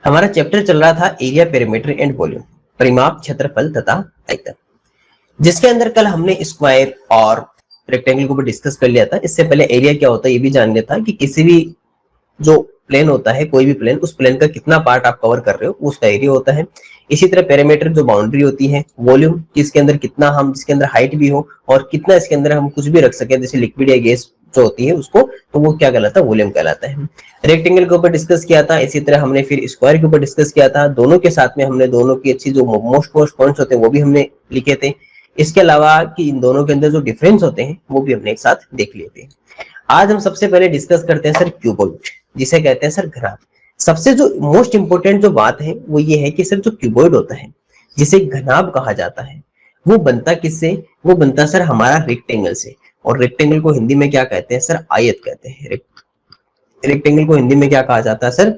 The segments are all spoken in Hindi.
हमारा चैप्टर चल रहा था एरिया, पेरीमीटर एंड वॉल्यूम, परिमाप, क्षेत्रफल तथा आयतन, जिसके अंदर कल हमने स्क्वायर और रेक्टेंगल को भी डिस्कस कर लिया था। इससे पहले एरिया क्या होता है ये भी जान लिया था कि किसी भी जो प्लेन होता है, कोई भी प्लेन, उस प्लेन का कितना पार्ट आप कवर कर रहे हो उसका एरिया होता है। इसी तरह पेरीमीटर जो बाउंड्री होती है, वॉल्यूम इसके अंदर कितना हम, जिसके अंदर हाइट भी हो और कितना इसके अंदर हम कुछ भी रख सके, जैसे लिक्विड या गैस जो होती है उसको, तो वो क्या कहलाता है, वॉल्यूम कहलाता है। रेक्टेंगल के ऊपर डिस्कस किया था। इसी तरह हमने फिर स्क्वायर के ऊपर डिस्कस किया था। दोनों के साथ में हमने दोनों की अच्छी जो मोस्ट पॉइंट्स होते हैं वो भी हमने लिखे थे। इसके अलावा कि इन दोनों के अंदर जो डिफरेंस होते हैं वो भी हमने एक साथ देख लिए थे। आज हम सबसे पहले डिस्कस करते हैं सर क्यूबॉइड, जिसे कहते हैं सर घनाभ। सबसे जो मोस्ट इंपोर्टेंट जो बात है वो ये है कि सर जो क्यूबॉइड होता है, जिसे घनाभ कहा जाता है, वो बनता किससे? वो बनता सर हमारा रेक्टेंगल से। और रेक्टेंगल को हिंदी में क्या कहते हैं सर? आयत कहते हैं। रेक्टेंगल को हिंदी में क्या कहा जाता है सर?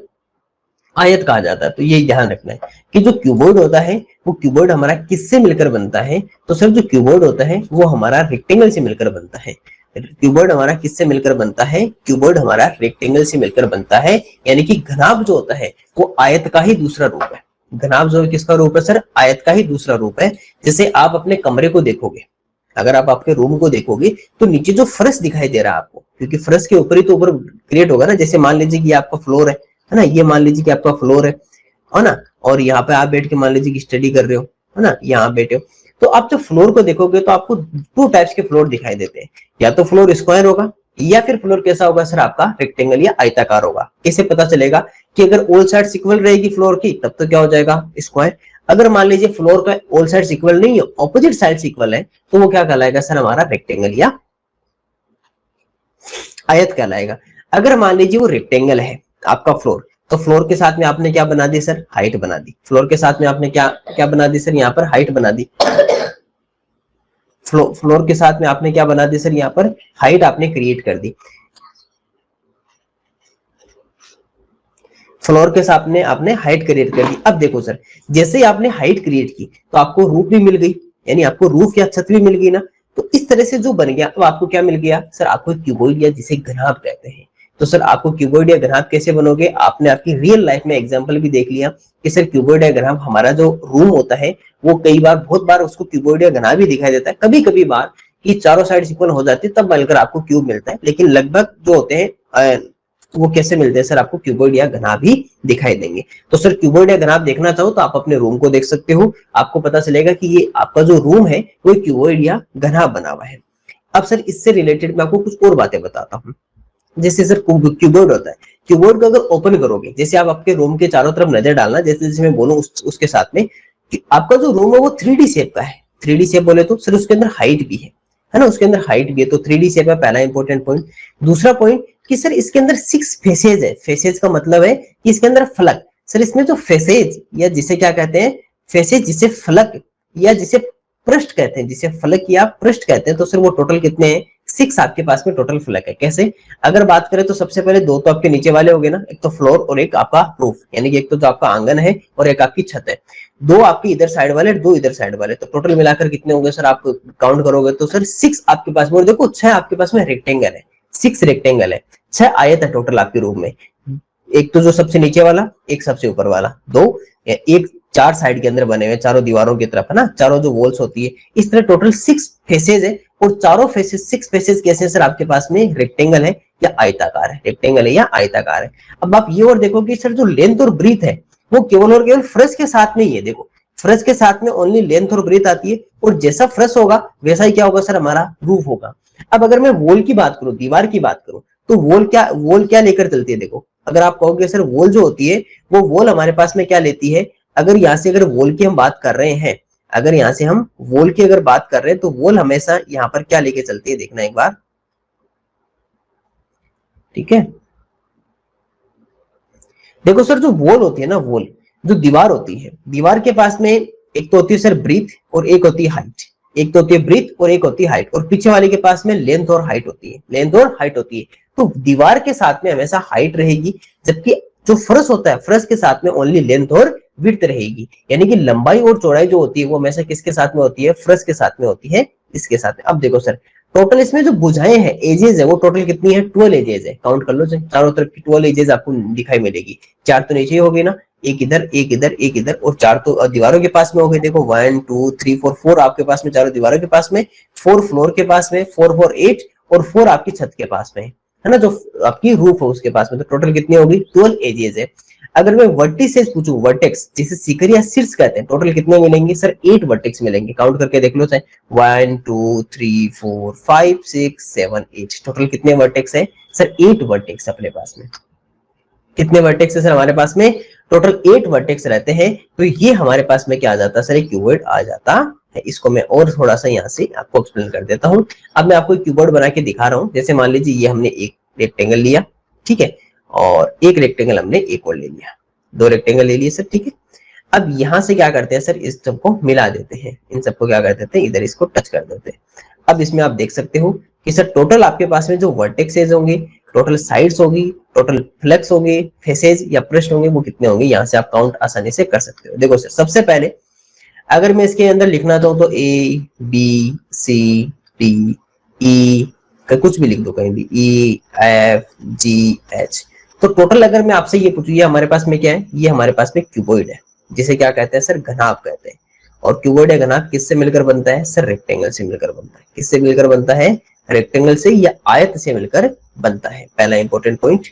आयत कहा जाता है। तो ये ध्यान रखना है कि जो क्यूबॉइड होता है वो क्यूबॉइड हमारा किससे मिलकर बनता है? तो सर जो क्यूबॉइड होता है वो हमारा रेक्टेंगल से मिलकर बनता है। क्यूबॉइड हमारा किससे मिलकर बनता है? क्यूबॉइड हमारा रेक्टेंगल से मिलकर बनता है। यानी कि घनाभ जो होता है वो आयत का ही दूसरा रूप है। घनाभ जो किसका रूप है सर? आयत का ही दूसरा रूप है। जैसे आप अपने कमरे को देखोगे, अगर आप आपके रूम को देखोगे तो नीचे जो फर्श दिखाई दे रहा है आपको, क्योंकि फर्श के ऊपर ही तो ऊपर क्रिएट होगा ना। जैसे मान लीजिए कि आपका फ्लोर है ना, ये मान लीजिए कि आपका फ्लोर है ना, और यहाँ पे आप बैठ के मान लीजिए कि स्टडी कर रहे हो, है ना, यहाँ बैठे हो, तो आप जब फ्लोर को देखोगे तो आपको टू टाइप्स के फ्लोर दिखाई देते हैं। या तो फ्लोर स्क्वायर होगा या फिर फ्लोर कैसा होगा सर? आपका रेक्टेंगल या आयताकार होगा। कैसे पता चलेगा कि अगर ऑल साइड्स इक्वल रहेगी फ्लोर की तब तो क्या हो जाएगा? स्क्वायर। अगर मान लीजिए फ्लोर का ऑल साइड्स इक्वल नहीं है, ऑपोजिट साइड्स इक्वल है, तो वो क्या कहलाएगा सर? हमारा रेक्टेंगल या आयत कहलाएगा। अगर मान लीजिए वो रेक्टेंगल है आपका फ्लोर, तो फ्लोर के साथ में आपने क्या बना दी सर? हाइट बना दी। फ्लोर के साथ में आपने क्या क्या बना दी सर? यहाँ पर हाइट बना दी। फ्लोर के साथ में आपने क्या बना दी सर? यहाँ पर हाइट आपने क्रिएट कर दी। फ्लोर के साथ में आपने हाइट क्रिएट कर दी। अब देखो सर, जैसे ही आपने हाइट क्रिएट की तो आपको रूफ भी मिल गई, यानी आपको रूफ या छत भी मिल गई ना। तो इस तरह से जो बन गया, अब आपको क्या मिल गया सर? आपको क्यूबॉइड या जिसे घनाभ कहते हैं। तो सर आपको क्यूबॉइड या घनाभ कैसे बनोगे? आपने आपकी रियल लाइफ में एग्जांपल भी देख लिया कि सर क्यूबॉइड या घनाभ, हमारा जो रूम होता है वो कई बार, बहुत बार उसको क्यूबॉइड या घनाभ ही दिखाई देता है। कभी कभी बार कि चारों साइड इक्वल हो जाती है तब मिलकर आपको क्यूब मिलता है, लेकिन लगभग जो होते हैं वो कैसे मिलते हैं सर? आपको क्यूबॉइड या घनाभ ही दिखाई देंगे। तो सर क्यूबॉइड या घनाभ देखना चाहो तो आप अपने रूम को देख सकते हो, आपको पता चलेगा कि ये आपका जो रूम है वो क्यूबॉइड या घनाभ बना हुआ है। अब सर इससे रिलेटेड मैं आपको कुछ और बातें बताता हूँ। जैसे सर क्यूबॉइड होता है, क्यूबॉइड को अगर ओपन करोगे, जैसे आप आपके रूम के चारों तरफ नजर डालना, जैसे जैसे मैं बोलूं उसके साथ में, कि आपका जो रूम है वो 3D शेप का है। 3D शेप बोले तो सर उसके अंदर हाइट भी है ना, उसके अंदर हाइट भी है, तो 3D शेप है, पहला इंपॉर्टेंट पॉइंट। दूसरा पॉइंट कि सर इसके अंदर 6 फेसेज है। फेसेज का मतलब है कि इसके अंदर फलक। सर इसमें जो फेसेज या जिसे क्या कहते हैं? फेसेज, जिसे फलक या जिसे पृष्ठ कहते हैं, जिसे फलक या पृष्ठ कहते हैं, तो सर वो टोटल कितने हैं? 6 आपके पास में टोटल फलक है। कैसे? अगर बात करें तो सबसे पहले दो तो आपके नीचे वाले हो गए ना, एक तो फ्लोर और एक आपका रूफ, यानी कि एक तो जो आपका आंगन है और एक आपकी छत है। दो आपकी इधर साइड वाले, दो इधर साइड वाले, तो टोटल मिलाकर कितने होंगे सर? आप काउंट करोगे तो सर 6 आपके पास में। और देखो 6 आपके पास में रेक्टेंगल है, 6 रेक्टेंगल है, 6 आयत है टोटल आपके रूम में। एक तो जो सबसे नीचे वाला, एक सबसे ऊपर वाला, दो, एक 4 साइड के अंदर बने हुए, चारों दीवारों की तरफ, है ना, चारों जो वॉल्स होती है। इस तरह टोटल 6 फेसेज है, और चारों फेसेज 6 फेसेज कैसे हैं सर? आपके पास में रेक्टेंगल है या आयताकार है, रेक्टेंगल है या आयताकार है। अब आप ये और देखो कि सर जो लेंथ और ब्रीथ है वो केवल और केवल फ्रश के साथ में ही है। देखो फ्रश के साथ में ओनली लेंथ और ब्रीथ आती है, और जैसा फ्रश होगा वैसा ही क्या होगा सर? हमारा रूफ होगा। अब अगर मैं वॉल की बात करूं, दीवार की बात करूं, तो वॉल क्या लेकर चलती है? देखो अगर आप कहोगे सर वॉल जो होती है वो वॉल हमारे पास में क्या लेती है? अगर यहाँ से अगर वॉल की हम बात कर रहे हैं, अगर यहाँ से हम वॉल की अगर बात कर रहे हैं, तो वॉल हमेशा यहाँ पर क्या लेके चलती है? देखना एक बार, ठीक है। देखो सर जो वॉल होती है ना, वॉल जो दीवार होती है, दीवार के पास में एक तो होती है सर ब्रीथ और एक होती है हाइट। एक तो होती है ब्रीथ और एक होती है हाइट, और पीछे वाले के पास में लेंथ और हाइट होती है, लेंथ और हाइट होती है। तो दीवार के साथ में हमेशा हाइट रहेगी, जबकि जो फर्श होता है, फर्श के साथ में ओनली लेंथ और विड्थ रहेगी। यानी कि लंबाई और चौड़ाई जो होती है वो हमेशा किसके साथ में होती है? फर्श के साथ में होती है, इसके साथ में। अब देखो सर टोटल इसमें जो भुजाएं हैं, एजेस है, वो टोटल कितनी है? 12 एजेस है। काउंट कर लो, चारों तरफ की 12 एजेस आपको दिखाई मिलेगी। 4 तो नीचे हो गई ना, एक इधर एक इधर एक इधर, और 4 तो दीवारों के पास में हो गए। देखो 1 2 3 4, 4 आपके पास में चारों दीवारों के पास में, 4 फ्लोर के पास में, 4 4 8, और 4 आपकी छत के पास में है ना, जो आपकी रूफ है उसके पास में। तो टोटल कितनी होगी? 12 एजेस है। अगर मैं वर्टिसेस पूछूं, वर्टेक्स जिसे शिखर या शीर्ष कहते हैं, टोटल कितने मिलेंगे सर? 8 वर्टेक्स मिलेंगे। काउंट करके देख लो चाहे, 1 2 3 4 5 6 7 8, टोटल कितने वर्टेक्स है सर? 8 वर्टेक्स अपने पास में। कितने वर्टेक्स है सर हमारे पास में? टोटल 8 वर्टेक्स रहते हैं। तो ये हमारे पास में क्या आ जाता है सर? एक क्यूबॉइड आ जाता है। इसको मैं और थोड़ा सा यहाँ से आपको एक्सप्लेन कर देता हूँ। अब मैं आपको एक क्यूबॉइड बना के दिखा रहा हूँ। जैसे मान लीजिए ये हमने एक रेक्टेंगल लिया, ठीक है, और एक रेक्टेंगल हमने एक और ले लिया, 2 रेक्टेंगल ले लिए सर, ठीक है। अब यहाँ से क्या करते हैं सर? इस सबको मिला देते हैं, इन सबको क्या कर देते हैं? इधर इसको टच कर देते हैं। अब इसमें आप देख सकते हो कि सर टोटल आपके पास में जो वर्टेक्सेस होंगे, टोटल साइड्स होगी, टोटल फ्लेक्स होंगे, फेसेज या पृष्ठ होंगे, वो कितने होंगे? यहाँ से आप काउंट आसानी से कर सकते हो। देखो सर, सबसे पहले अगर मैं इसके अंदर लिखना चाहूँ तो A B C D E, कुछ भी लिख दो कहीं भी, ई एफ जी एच। तो टोटल अगर मैं आपसे ये पूछूं, ये हमारे पास में क्या है? ये हमारे पास में क्यूबॉइड है, जिसे क्या कहते हैं सर? घनाभ कहते हैं। और क्यूबॉइड या घनाभ किससे मिलकर बनता है सर? रेक्टेंगल से मिलकर बनता है। किससे मिलकर बनता है? रेक्टेंगल से या आयत से मिलकर बनता है। पहला इंपॉर्टेंट पॉइंट।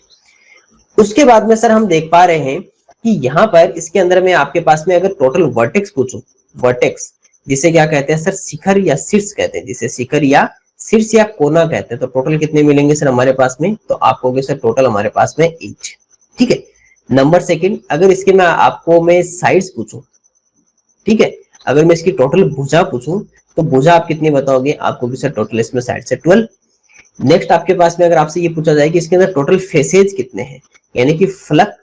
उसके बाद में सर हम देख पा रहे हैं कि यहाँ पर इसके अंदर में आपके पास में अगर टोटल वर्टेक्स पूछूं, वर्टेक्स जिसे क्या कहते हैं सर? शिखर या शीर्ष कहते हैं, जिसे शिखर या शीर्ष या कोना कहते हैं। तो टोटल कितने मिलेंगे सर हमारे पास में? तो आपको सर टोटल हमारे पास में 8, ठीक है। नंबर सेकंड, अगर इसके मैं आपको मैं साइड्स पूछूं, ठीक है, अगर मैं इसकी टोटल भुजा पूछूं, तो भुजा आप कितनी बताओगे? आपको भी सर टोटल इसमें साइड से 12। नेक्स्ट आपके पास में अगर आपसे ये पूछा जाए कि इसके अंदर टोटल फेसेज कितने हैं, यानी कि फलक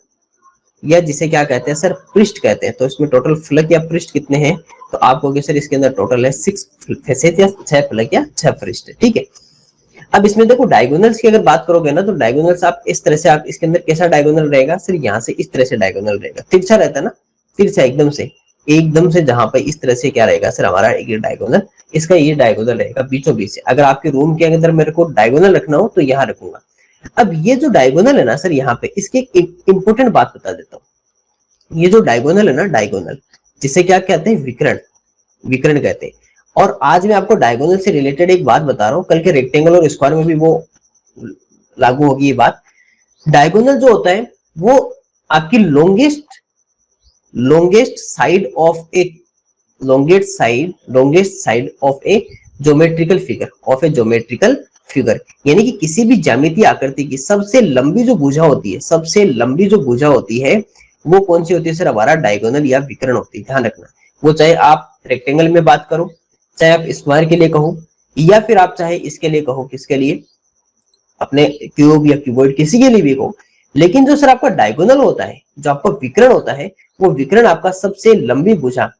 या जिसे क्या कहते हैं सर? पृष्ठ कहते हैं, तो इसमें टोटल फलक या पृष्ठ कितने हैं? तो आप कहोगे सर इसके अंदर टोटल है 6 फेसेज या 6 फलक या 6 पृष्ठ, ठीक है। अब इसमें देखो डायगोनल्स की अगर बात करोगे ना, तो डायगोनल्स आप इस तरह से, आप इसके अंदर कैसा डायगोनल रहेगा सर? यहाँ से इस तरह से डायगोनल रहेगा, तिरछा रहता है ना, तिरछा एकदम से जहां पर इस तरह से क्या रहेगा सर हमारा? एक डायगोनल, इसका ये डायगोनल रहेगा बीचों बीच से। अगर आपके रूम के अंदर मेरे को डायगोनल रखना हो तो यहाँ रखूंगा। अब ये जो डायगोनल है ना सर, यहाँ पे इसकी एक इंपॉर्टेंट बात बता देता हूँ। ये जो डायगोनल है ना, डायगोनल जिसे क्या कहते हैं? विकर्ण, विकर्ण कहते हैं। और आज मैं आपको डायगोनल से रिलेटेड एक बात बता रहा हूँ, कल के रेक्टेंगल और स्क्वायर में भी वो लागू होगी ये बात। डायगोनल जो होता है वो आपकी longest side of a geometrical figure, यानी कि किसी भी ज्यामितीय आकृति की सबसे लंबी जो भुजा होती है, सबसे लंबी जो भुजा होती है, वो कौन सी होती है सर? हमारा डायगोनल या विकर्ण होती है। ध्यान रखना, वो चाहे आप रेक्टेंगल में बात करो, चाहे आप स्क्वायर के लिए कहो, या फिर आप चाहे इसके लिए कहो, किसके लिए? अपने क्यूब या क्यूबॉइड, किसी के लिए भी कहो। लेकिन जो सर आपका डायगोनल होता है, जो आपका विकर्ण होता है, वो विकर्ण आपका सबसे लंबी भुजा,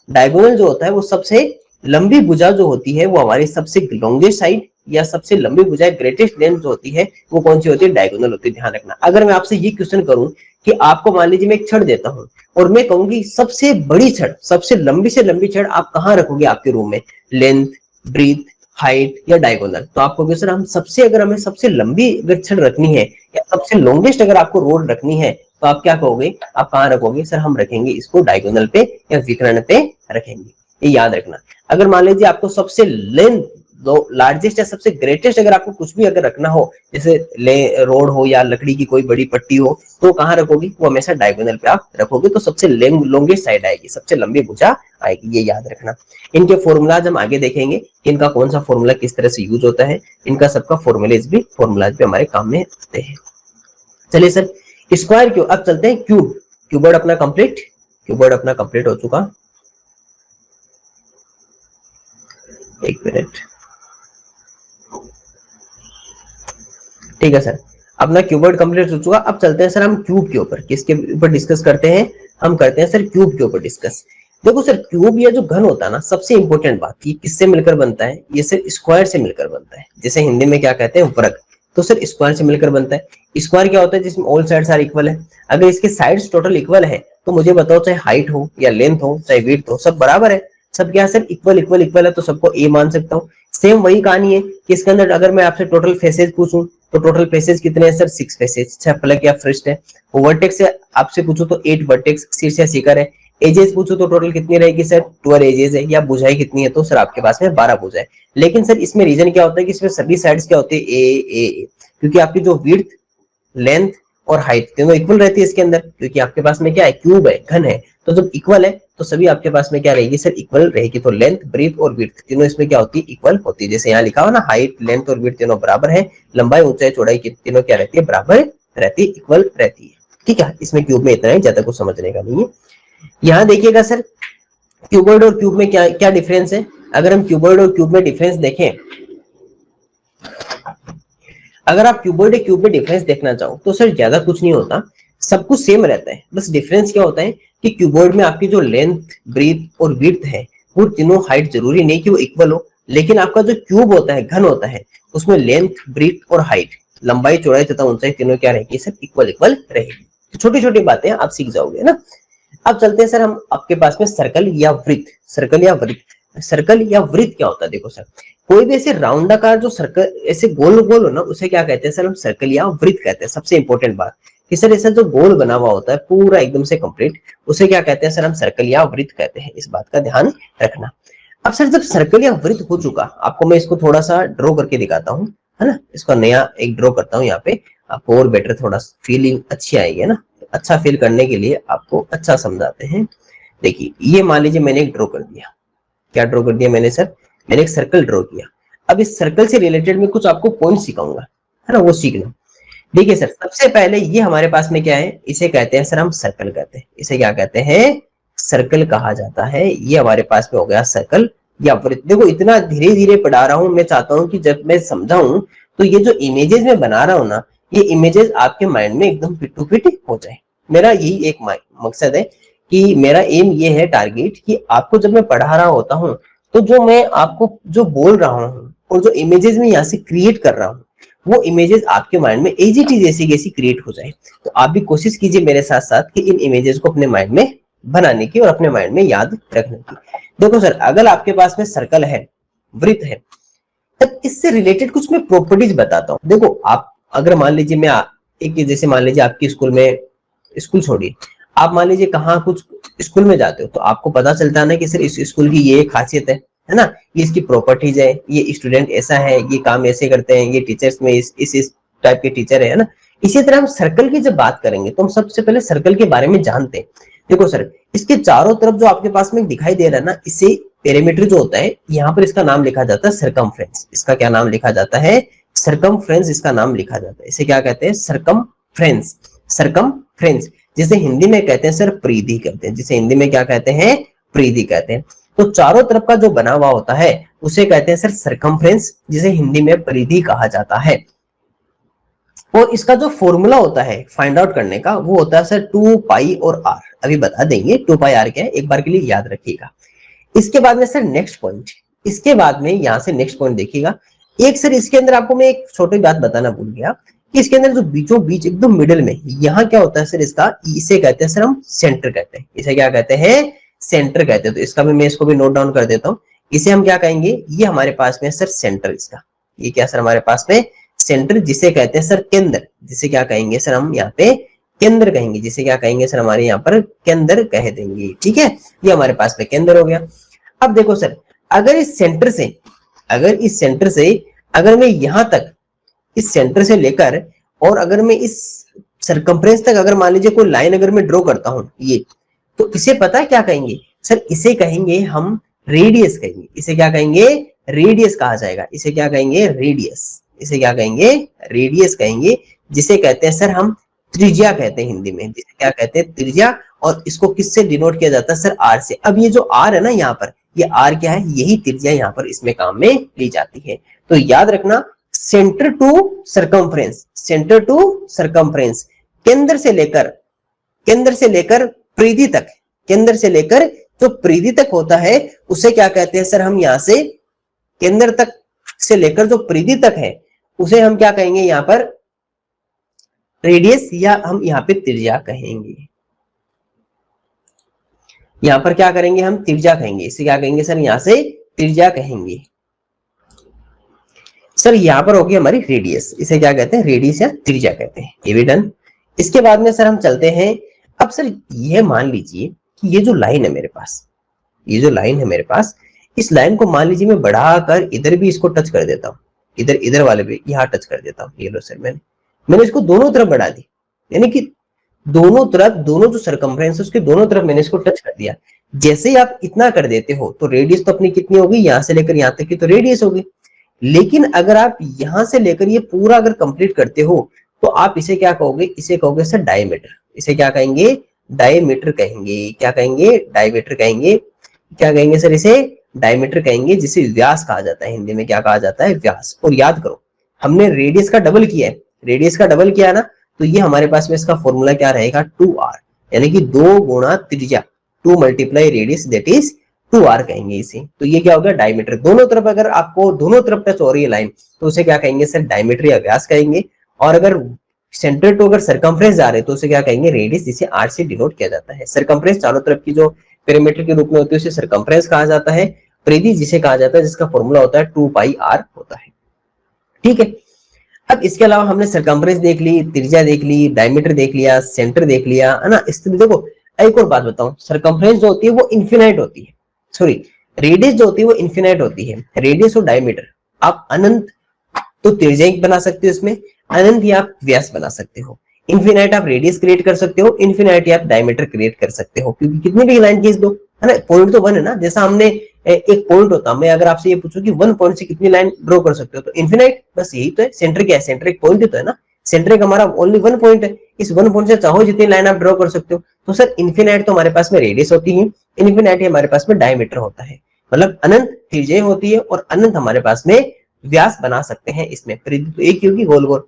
डायगोनल जो होता है वो सबसे लंबी भुजा जो होती है, वो हमारी सबसे लॉन्गेस्ट साइड या सबसे लंबी भुजा, ग्रेटेस्ट लेंथ जो होती है, वो कौन सी होती है? डायगोनल होती है। ध्यान रखना। अगर मैं आपसे ये क्वेश्चन करूं कि आपको मान लीजिए मैं एक छड़ देता हूं और मैं कहूंगी सबसे बड़ी छड़, सबसे लंबी से लंबी छड़ आप कहां रखोगे आपके रूम में? लेंथ, ब्रीथ, हाइट या डायगोनल? तो आपको सर हम सबसे, अगर हमें सबसे लंबी अगर छड़ रखनी है या सबसे लॉन्गेस्ट अगर आपको रोड रखनी है, तो आप क्या कहोगे? आप कहां रखोगे सर? हम रखेंगे इसको डायगोनल पे या विकर्ण पे रखेंगे। ये याद रखना। अगर मान लीजिए आपको सबसे लेंथ, लार्जेस्ट या सबसे ग्रेटेस्ट अगर आपको कुछ भी अगर रखना हो, जैसे रोड हो या लकड़ी की कोई बड़ी पट्टी हो, तो कहां रखोगी? वो हमेशा डायगोनल पे आप रखोगे, तो सबसे लॉन्गेस्ट साइड आएगी, सबसे लंबी भुजा आएगी। ये याद रखना। इनके फॉर्मूलाज हम आगे देखेंगे, इनका कौन सा फॉर्मूला किस तरह से यूज होता है, इनका सबका फॉर्मूलाज भी हमारे काम में आते हैं। चलिए सर, स्क्वायर क्यों, अब चलते हैं क्यूब। क्यूबॉइड अपना कंप्लीट हो चुका। एक मिनट, ठीक है सर, अपना क्यूबॉइड कंप्लीट हो चुका। अब चलते हैं सर हम क्यूब के ऊपर, किसके ऊपर डिस्कस करते हैं? हम करते हैं सर क्यूब के ऊपर डिस्कस। देखो सर, क्यूब या जो घन होता है ना, सबसे इंपॉर्टेंट बात, ये किससे मिलकर बनता है? ये सर स्क्वायर से मिलकर बनता है, जैसे हिंदी में क्या कहते हैं? वर्ग। तो सर स्क्वायर से मिलकर बनता है। स्क्वायर क्या होता है? जिसमें ऑल साइड्स आर इक्वल है। अगर इसके साइड्स टोटल इक्वल है, तो मुझे बताओ, चाहे हाइट हो या लेंथ हो, चाहे विड्थ हो, सब बराबर है। सब क्या है सर? इक्वल है, तो सबको ए मान सकता हूँ। सेम वही कहानी है कि इसके अंदर अगर मैं आपसे टोटल फेसेज पूछूं तो टोटल फेसेज कितने हैं सर, 6 फेसेज, 6 फलक या फ्रस्ट है। वर्टेक्स से आपसे पूछूं तो 8 वर्टेक्स, शीर्ष या शिखर है। एजेस पूछो तो टोटल कितनी रहेगी सर, 12 एजेस है। या बुझाई कितनी है तो सर आपके पास में 12 बुझाई। लेकिन सर इसमें रीजन क्या होता है कि इसमें सभी साइड्स क्या होती है, ए, क्योंकि आपकी जो विड्थ, लेंथ और हाइट तीनों इक्वल रहती है इसके अंदर, क्योंकि आपके पास में क्या है, क्यूब है, घन है। तो जब इक्वल है तो सभी आपके पास में क्या रहेगी सर, इक्वल रहेगी। तो लेंथ, ब्रीथ और विड्थ तीनों इसमें क्या होती है, इक्वल होती है। जैसे यहाँ लिखा हुआ ना, हाइट, लेंथ और विड्थ तीनों बराबर है, लंबाई, ऊंचाई, चौड़ाई की तीनों क्या रहती है, बराबर रहती है, इक्वल रहती है। ठीक है, इसमें क्यूब में इतना ही, ज्यादा कुछ समझने का नहीं है। यहाँ देखिएगा सर, क्यूबॉइड और क्यूब में क्या क्या डिफरेंस है। अगर हम क्यूबॉइड और क्यूब में डिफरेंस देखें, अगर आप क्यूबॉइड और क्यूब में डिफरेंस देखना चाहो तो सर ज्यादा कुछ नहीं होता, सब कुछ सेम रहता है। बस डिफरेंस क्या होता है कि क्यूबॉइड में आपकी जो लेंथ, ब्रीथ और विड्थ है वो तीनों, हाइट जरूरी नहीं कि वो इक्वल हो, लेकिन आपका जो क्यूब होता है, घन होता है, उसमें लेंथ, ब्रीथ और हाइट, लंबाई, चौड़ाई तथा ऊंचाई तीनों क्या रहेगी सर, इक्वल इक्वल रहेगी। तो छोटी छोटी बातें आप सीख जाओगे ना। अब चलते हैं सर हम आपके पास में सर्कल या वृत्त। सर्कल या वृत्त, सर्कल या वृत्त क्या होता है, देखो सर, कोई भी ऐसे राउंड आकार जो सर्कल ऐसे गोल गोल हो ना, उसे क्या कहते हैं सर, हम सर्कल या वृत्त कहते हैं। सबसे इंपॉर्टेंट बात कि सर ऐसा जो गोल बना हुआ होता है पूरा एकदम से कंप्लीट, उसे क्या कहते हैं सर, हम सर्कल या वृत्त कहते हैं। इस बात का ध्यान रखना। अब सर जब सर्कल या वृत्त हो चुका, आपको मैं इसको थोड़ा सा ड्रॉ करके दिखाता हूँ, है ना। इसका नया एक ड्रॉ करता हूँ यहाँ पे, आपको और बेटर थोड़ा फीलिंग अच्छी आएगी, है ना। अच्छा फील करने के लिए आपको अच्छा समझाते हैं। देखिए, ये मान लीजिए मैंने एक ड्रॉ कर दिया। क्या ड्रॉ कर दिया मैंने सर, मैंने एक सर्कल ड्रॉ किया। अब इस सर्कल से रिलेटेड में कुछ आपको पॉइंट सिखाऊंगा, है ना, वो सीखना। देखिए सर, सबसे पहले ये हमारे पास में क्या है, इसे कहते हैं सर हम सर्कल कहते हैं। इसे क्या कहते हैं, सर्कल कहा जाता है। ये हमारे पास में हो गया सर्कल या वृत्त। देखो इतना धीरे धीरे पढ़ा रहा हूं, मैं चाहता हूं कि जब मैं समझाऊं तो ये जो इमेजेस में बना रहा हूं ना, ये इमेजेस आपके माइंड में एकदम फिट टू फिट हो जाए। मेरा यही एक मकसद है कि मेरा एम ये है, टारगेट, कि आपको जब मैं पढ़ा रहा होता हूँ तो जो मैं आपको जो बोल रहा हूँ और जो इमेजेस में यहाँ से क्रिएट कर रहा हूँ, वो इमेजेस आपके माइंड में एज इट इज जैसी कैसी क्रिएट हो जाए। तो आप भी कोशिश कीजिए मेरे साथ साथ कि इन इमेजेस को अपने माइंड में बनाने की और अपने माइंड में याद रखने की। देखो सर, अगर आपके पास में सर्कल है, वृत्त है, तब इससे रिलेटेड कुछ मैं प्रॉपर्टीज बताता हूँ। देखो आप अगर मान लीजिए मैं एक, जैसे मान लीजिए आपकी स्कूल में, स्कूल छोड़िए, आप मान लीजिए कहाँ कुछ स्कूल में जाते हो तो आपको पता चलता है ना कि सर इस स्कूल की ये खासियत है ना, ये इसकी प्रॉपर्टीज है, ये स्टूडेंट ऐसा है, ये काम ऐसे करते हैं, ये टीचर्स में इस टाइप के टीचर है ना। इसी तरह हम सर्कल की जब बात करेंगे तो हम सबसे पहले सर्कल के बारे में जानते हैं। देखो सर, इसके चारों तरफ जो आपके पास में दिखाई दे रहा है ना, इसे पेरीमीटर जो होता है, यहाँ पर इसका नाम लिखा जाता है सरकमफ्रेंस। इसका क्या नाम लिखा जाता है, सरकमफ्रेंस इसका नाम लिखा जाता है। इसे क्या कहते हैं, सरकमफ्रेंस। सरकमफ्रेंस जिसे हिंदी में कहते हैं सर परिधि कहते हैं, जिसे हिंदी में क्या कहते हैं, परिधि कहते हैं। तो चारों तरफ का जो बना हुआ होता है उसे कहते हैं सर सरकमफ्रेंस, जिसे हिंदी में परिधि कहा जाता है। और इसका जो फॉर्मूला होता है फाइंड आउट करने का, वो होता है सर 2 पाई और आर। अभी बता देंगे 2 पाई आर क्या है, एक बार के लिए याद रखिएगा। इसके बाद में सर नेक्स्ट पॉइंट, इसके बाद में यहाँ से नेक्स्ट पॉइंट देखिएगा। एक सर इसके अंदर आपको मैं एक छोटी बात बताना भूल गया कि इसके अंदर जो बीचों बीच एकदम मिडिल में यहाँ क्या होता है सर, इसका, इसे कहते हैं सर हम सेंटर कहते हैं। इसे क्या कहते हैं, सेंटर कहते हैं। तो इसका भी मैं इसको भी नोट डाउन कर देता हूँ। इसे हम क्या कहेंगे, ये हमारे पास में सर सेंटर, इसका ये क्या सर हमारे पास में सेंटर, जिसे कहते हैं सर केंद्र। जिसे क्या कहेंगे सर, हम यहाँ पे केंद्र कहेंगे। जिसे क्या कहेंगे सर, हमारे यहाँ पर केंद्र कह देंगे। ठीक है, ये हमारे पास में केंद्र हो गया। अब देखो सर, अगर इस सेंटर से, अगर मैं यहां तक, इस सेंटर से लेकर, और अगर मैं इस सरकमफ्रेंस तक अगर मान लीजिए कोई लाइन अगर मैं ड्रॉ करता हूं ये, तो इसे पता है क्या कहेंगे सर, इसे कहेंगे हम रेडियस कहेंगे। इसे क्या कहेंगे, रेडियस कहा जाएगा। इसे क्या कहेंगे, रेडियस। इसे क्या कहेंगे, रेडियस कहेंगे। जिसे कहते हैं सर हम त्रिज्या कहते हैं हिंदी में। जिसे क्या कहते हैं, त्रिज्या। और इसको किससे डिनोट किया जाता है सर, आर से। अब ये जो आर है ना यहाँ पर, ये आर क्या है, यही त्रिज्या यहाँ पर इसमें काम में ली जाती है। तो याद रखना, centre to circumference, centre to circumference, केंद्र से लेकर परिधि तक, केंद्र से लेकर जो परिधि तक होता है उसे क्या कहते हैं सर, हम यहां से केंद्र तक से लेकर जो परिधि तक है उसे हम क्या कहेंगे यहाँ पर, रेडियस, या हम यहाँ पे त्रिज्या कहेंगे। यहाँ पर क्या करेंगे, हम त्रिज्या कहेंगे। इसे क्या कहेंगे सर, यहाँ से त्रिज्या कहेंगे। सर यहाँ पर होगी हमारी रेडियस, इसे क्या कहते हैं, रेडियस या त्रिज्या कहते हैं। ये भी डन। इसके बाद में सर हम चलते हैं, अब सर ये मान लीजिए कि ये जो लाइन है मेरे पास, ये जो लाइन है मेरे पास, इस लाइन को मान लीजिए मैं बढ़ाकर इधर भी इसको टच कर देता हूँ, इधर वाले भी यहाँ टच कर देता हूँ। ये लो सर, मैंने इसको दोनों तरफ बढ़ा दी, यानी कि दोनों तरफ, दोनों जो सरकमफ्रेंस उसके दोनों तरफ मैंने इसको टच कर दिया। जैसे ही आप इतना कर देते हो तो रेडियस तो अपनी कितनी होगी, यहां से लेकर यहां तक की तो रेडियस होगी। लेकिन अगर आप यहां से लेकर ये पूरा अगर कंप्लीट करते हो तो आप इसे क्या कहोगे, इसे कहोगे सर डायमीटर। इसे क्या कहेंगे, डायमीटर कहेंगे। क्या कहेंगे, डायमीटर कहेंगे। क्या कहेंगे सर, इसे डायमीटर कहेंगे, जिसे व्यास कहा जाता है, हिंदी में क्या कहा जाता है, व्यास। और याद करो हमने रेडियस का डबल किया है, रेडियस का डबल किया ना, तो ये हमारे पास में इसका फॉर्मूला क्या रहेगा, 2r, यानी कि 2 गुणा त्रिज्या, 2 multiply radius, that is 2r कहेंगे इसे। तो ये क्या होगा, डायमीटर। दोनों तरफ अगर आपको दोनों तरफ टच हो रही है लाइन तो उसे क्या कहेंगे सर, डायमीटर या व्यास कहेंगे। और अगर सेंटर टू अगर सरकमफ्रेंस जा रहे तो उसे क्या कहेंगे, रेडियस, जिसे r से डिनोट किया जाता है। सरकमफ्रेंस चारों तरफ की जो पेरीमीटर के रूप में होती है उसे सरकमफ्रेंस कहा जाता है। परिधि जिसे कहा जाता है, जिसका फॉर्मूला होता है 2 पाई r होता है। ठीक है। अब इसके अलावा हमने सरकमफ्रेंस देख ली, त्रिज्या देख ली, डायमीटर देख लिया, सेंटर देख लिया, है ना। इस तरह देखो, एक और बात बताऊं, सरकमफ्रेंस जो होती है वो इनफिनाइट होती है, सॉरी रेडियस जो होती है वो इनफिनाइट होती है। रेडियस और डायमीटर आप अनंत तो त्रिज्या बना सकते हो इसमें, अनंत ही आप व्यास बना सकते हो। इनफिनाइट आप रेडियस क्रिएट कर सकते हो, इनफिनाइट आप डायमीटर क्रिएट कर सकते हो, क्योंकि कितनी भी लाइन खींच दो, है ना, पॉइंट तो वन है ना। जैसा हमने एक पॉइंट होता, मैं अगर आपसे ये पूछूं कि वन पॉइंट से कितनी लाइन ड्रॉ कर सकते हो, तो इनफिनाइट, बस यही तो है। सेंटर क्या है, सेंटर एक पॉइंट ही तो है ना, सेंटर एक हमारा ओनली वन पॉइंट है। इस वन पॉइंट से चाहो जितनी लाइन आप ड्रॉ कर सकते हो। तो सर इनफिनाइट तो हमारे पास में रेडियस होती है, इनफिनाइट हमारे पास में डायमीटर होता है, मतलब अनंत त्रिज्या होती है और अनंत हमारे पास में व्यास बना सकते हैं इसमें। परिधि तो एक ही होगी, गोल गोल।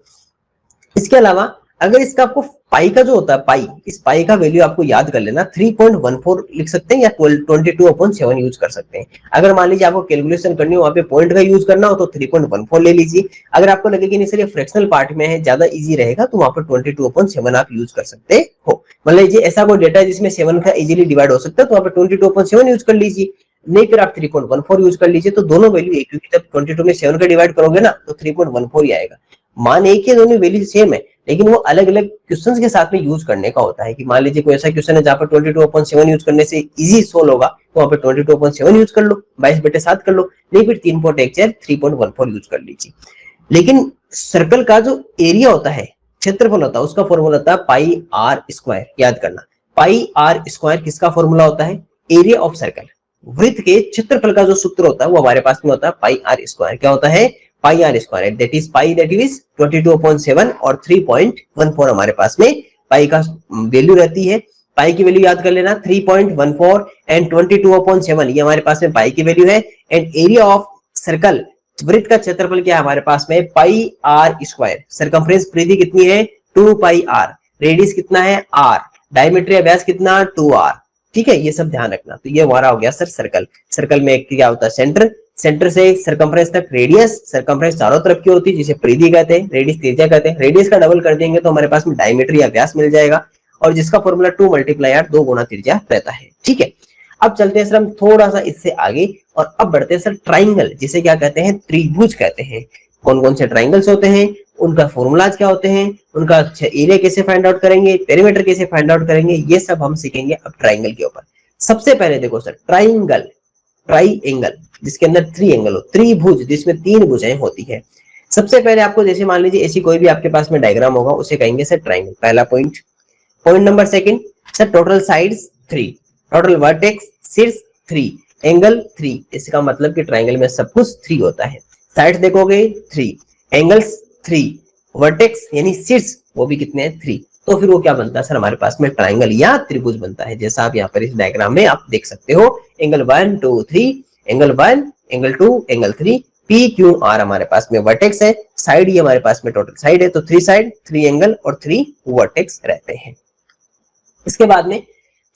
इसके अलावा अगर इसका आपको पाई का जो होता है, पाई, इस पाई का वैल्यू आपको याद कर लेना, 3.14 लिख सकते हैं या 22/7 यूज कर सकते हैं। अगर मान लीजिए आपको कैलकुलेशन करनी हो, वहां पे पॉइंट का यूज करना हो तो 3.14 ले लीजिए। अगर आपको लगे कि नहीं सर ये फ्रैक्शनल पार्ट में है, ज्यादा इजी रहेगा, तो वहां पर 22/7 आप यूज कर सकते हो। मान लीजिए ऐसा कोई डेटा है जिसमें 7 का इजीली डिवाइड हो सकता है, तो वहां पर 22/7 यूज कर लीजिए। नहीं फिर आप 3.14 यूज कर लीजिए। तो दोनों वैल्यू एक, क्योंकि जब 22 में 7 का डिवाइड करोगे ना तो 3.14 ही आएगा। मान एक ही, दोनों वैल्यू सेम है, लेकिन वो अलग अलग क्वेश्चंस के साथ में यूज करने का होता है। कि मान लीजिए कोई ऐसा क्वेश्चन है जहां पर 22/7 यूज करने से इजी सोल्व होगा, तो वहां पर 22/7 यूज कर लो, 22/7 कर लो। नहीं फिर 3.14 3.14 यूज कर लीजिए। लेकिन सर्कल का जो एरिया होता है, क्षेत्रफल होता है, उसका फॉर्मूला होता है पाई आर स्क्वायर। याद करना, पाई आर स्क्वायर किसका फॉर्मूला होता है, एरिया ऑफ सर्कल। वृत्त के क्षेत्रफल का जो सूत्र होता है वो हमारे पास में होता है पाई आर स्क्वायर। क्या होता है, pi R square, that is pi, that is 22/7 और 3.14 हमारे पास में पाई का वैल्यू रहती है। पाई की वैल्यू याद कर लेना, 3.14 एंड 22/7 ये हमारे पास में पाई की वैल्यू है। एंड एरिया ऑफ सर्कल, वृत्त का क्षेत्रफल क्या है हमारे पास में, पाई आर स्क्वायर। सरकमफ्रेंस परिधि कितनी है, 2 पाई आर। रेडियस कितना है, आर। डायमीटर या व्यास कितना, 2r। ठीक है, ये सब ध्यान रखना। तो ये हमारा हो गया सर सर्कल। सर्कल में क्या होता है, सेंटर, सेंटर से सरकमफ्रेंस तक रेडियस, सरकमफ्रेंस चारों तरफ की होती है जिसे परिधि कहते हैं, रेडियस त्रिज्या कहते हैं। रेडियस का डबल कर देंगे तो हमारे पास में डायमीटर या व्यास मिल जाएगा, और जिसका फॉर्मूला 2 मल्टीप्लाई आर, 2 गुणा त्रिज्या रहता है। ठीक है, अब चलते हैं सर हम थोड़ा सा इससे आगे, और अब बढ़ते हैं सर ट्राइंगल, जिसे क्या कहते हैं, त्रिभुज कहते हैं। कौन कौन से ट्राइंगल्स होते हैं, उनका फॉर्मूलाज क्या होते हैं, उनका एरिया कैसे फाइंड आउट करेंगे, पेरीमीटर कैसे फाइंड आउट करेंगे, ये सब हम सीखेंगे अब ट्राइंगल के ऊपर। सबसे पहले देखो सर, ट्राइंगल, ट्राइंगल जिसके अंदर 3 एंगल हो, त्रिभुज जिसमें 3 भुजाएं होती है। सबसे पहले आपको जैसे मान लीजिए ऐसी कोई भी आपके पास में डायग्राम होगा, उसे कहेंगे सर ट्राइंगल, पहला point. Point number second, sir total sides 3, total vertex शीर्ष 3, एंगल 3। इसका मतलब कि ट्राइंगल में सब कुछ 3 होता है। साइड्स देखोगे 3, एंगल्स 3, वर्टेक्स यानी शीर्ष वो भी कितने हैं, 3। तो फिर वो क्या बनता है सर, हमारे पास में ट्राइंगल या त्रिभुज बनता है। जैसा आप यहाँ पर इस डायग्राम में आप देख सकते हो, angle 1 2 3, angle 1, angle 2, angle 3, P Q R हमारे पास में वर्टेक्स है, साइड ये हमारे पास में टोटल साइड है, तो 3 साइड, 3 एंगल और 3 वर्टेक्स रहते हैं। इसके बाद में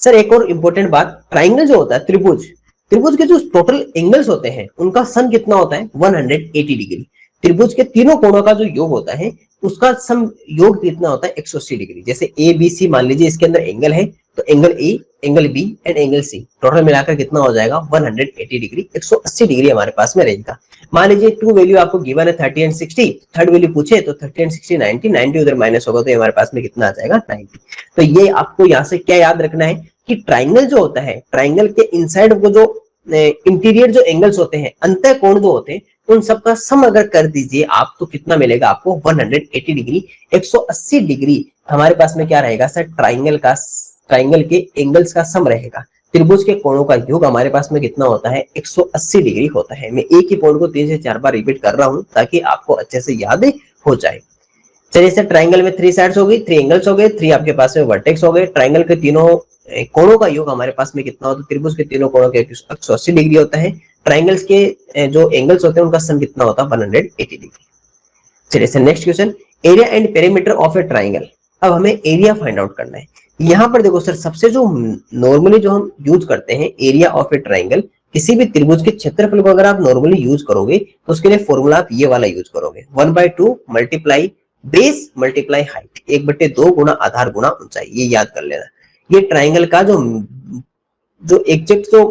सर एक और इंपॉर्टेंट बात, ट्राइंगल जो होता है, त्रिभुज, त्रिभुज के जो टोटल एंगल्स होते हैं उनका सम कितना होता है, 180 डिग्री। त्रिभुज के तीनों कोणों का जो योग होता है उसका सम योग कितना होता है, 180 डिग्री। जैसे ए बी सी मान लीजिए इसके अंदर एंगल है, तो angle A, angle B and angle C total मिलाकर कितना हो जाएगा 180 डिग्री, 180 डिग्री हमारे पास में रहेगा। मान लीजिए टू वैल्यू आपको गिवन है 30 एंड 60, थर्ड वैल्यू पूछे तो 30 एंड 60 90, 90 उधर माइनस होगा तो हमारे पास में कितना आ जाएगा 90। तो ये आपको यहाँ से क्या याद रखना है कि ट्राइंगल जो होता है, ट्राइंगल के इनसाइड को जो इंटीरियर जो एंगल्स होते हैं, अंतः कोण जो होते हैं, उन सबका सम अगर कर दीजिए आप तो कितना मिलेगा आपको 180 डिग्री, 180 डिग्री हमारे पास में क्या रहेगा सर, ट्राइंगल के एंगल्स का सम रहेगा। त्रिभुज के कोणों का योग हमारे पास में कितना होता है 180 डिग्री होता है। मैं एक ही पॉइंट को 3 से 4 बार रिपीट कर रहा हूं ताकि आपको अच्छे से याद हो जाए। चलिए सर, ट्राइंगल में 3 साइड्स हो गई, 3 एंगल्स हो गए, 3 आपके पास में वर्टेक्स हो गए। ट्राइंगल के तीनों कोणों का योग हमारे पास में कितना होता है, त्रिभुज के तीनों कोणों के 180 डिग्री होता है। ट्राइंगल्स के जो एंगल्स होते हैं उनका सम कितना होता है 180 डिग्री। चलिए sir, next question, area and perimeter of A triangle. अब हमें एरिया फाइंड आउट करना है। यहाँ पर देखो सर, सबसे जो नॉर्मली जो हम यूज करते हैं एरिया ऑफ ए ट्राइंगल, किसी भी त्रिभुज के क्षेत्रफल को अगर आप नॉर्मली यूज करोगे तो उसके लिए फॉर्मूला आप ये वाला यूज करोगे, 1/2 मल्टीप्लाई बेस मल्टीप्लाई हाइट, 1/2 गुना आधार गुना ऊंचाई, ये याद कर लेना। ये ट्राइंगल का जो एग्जैक्ट जो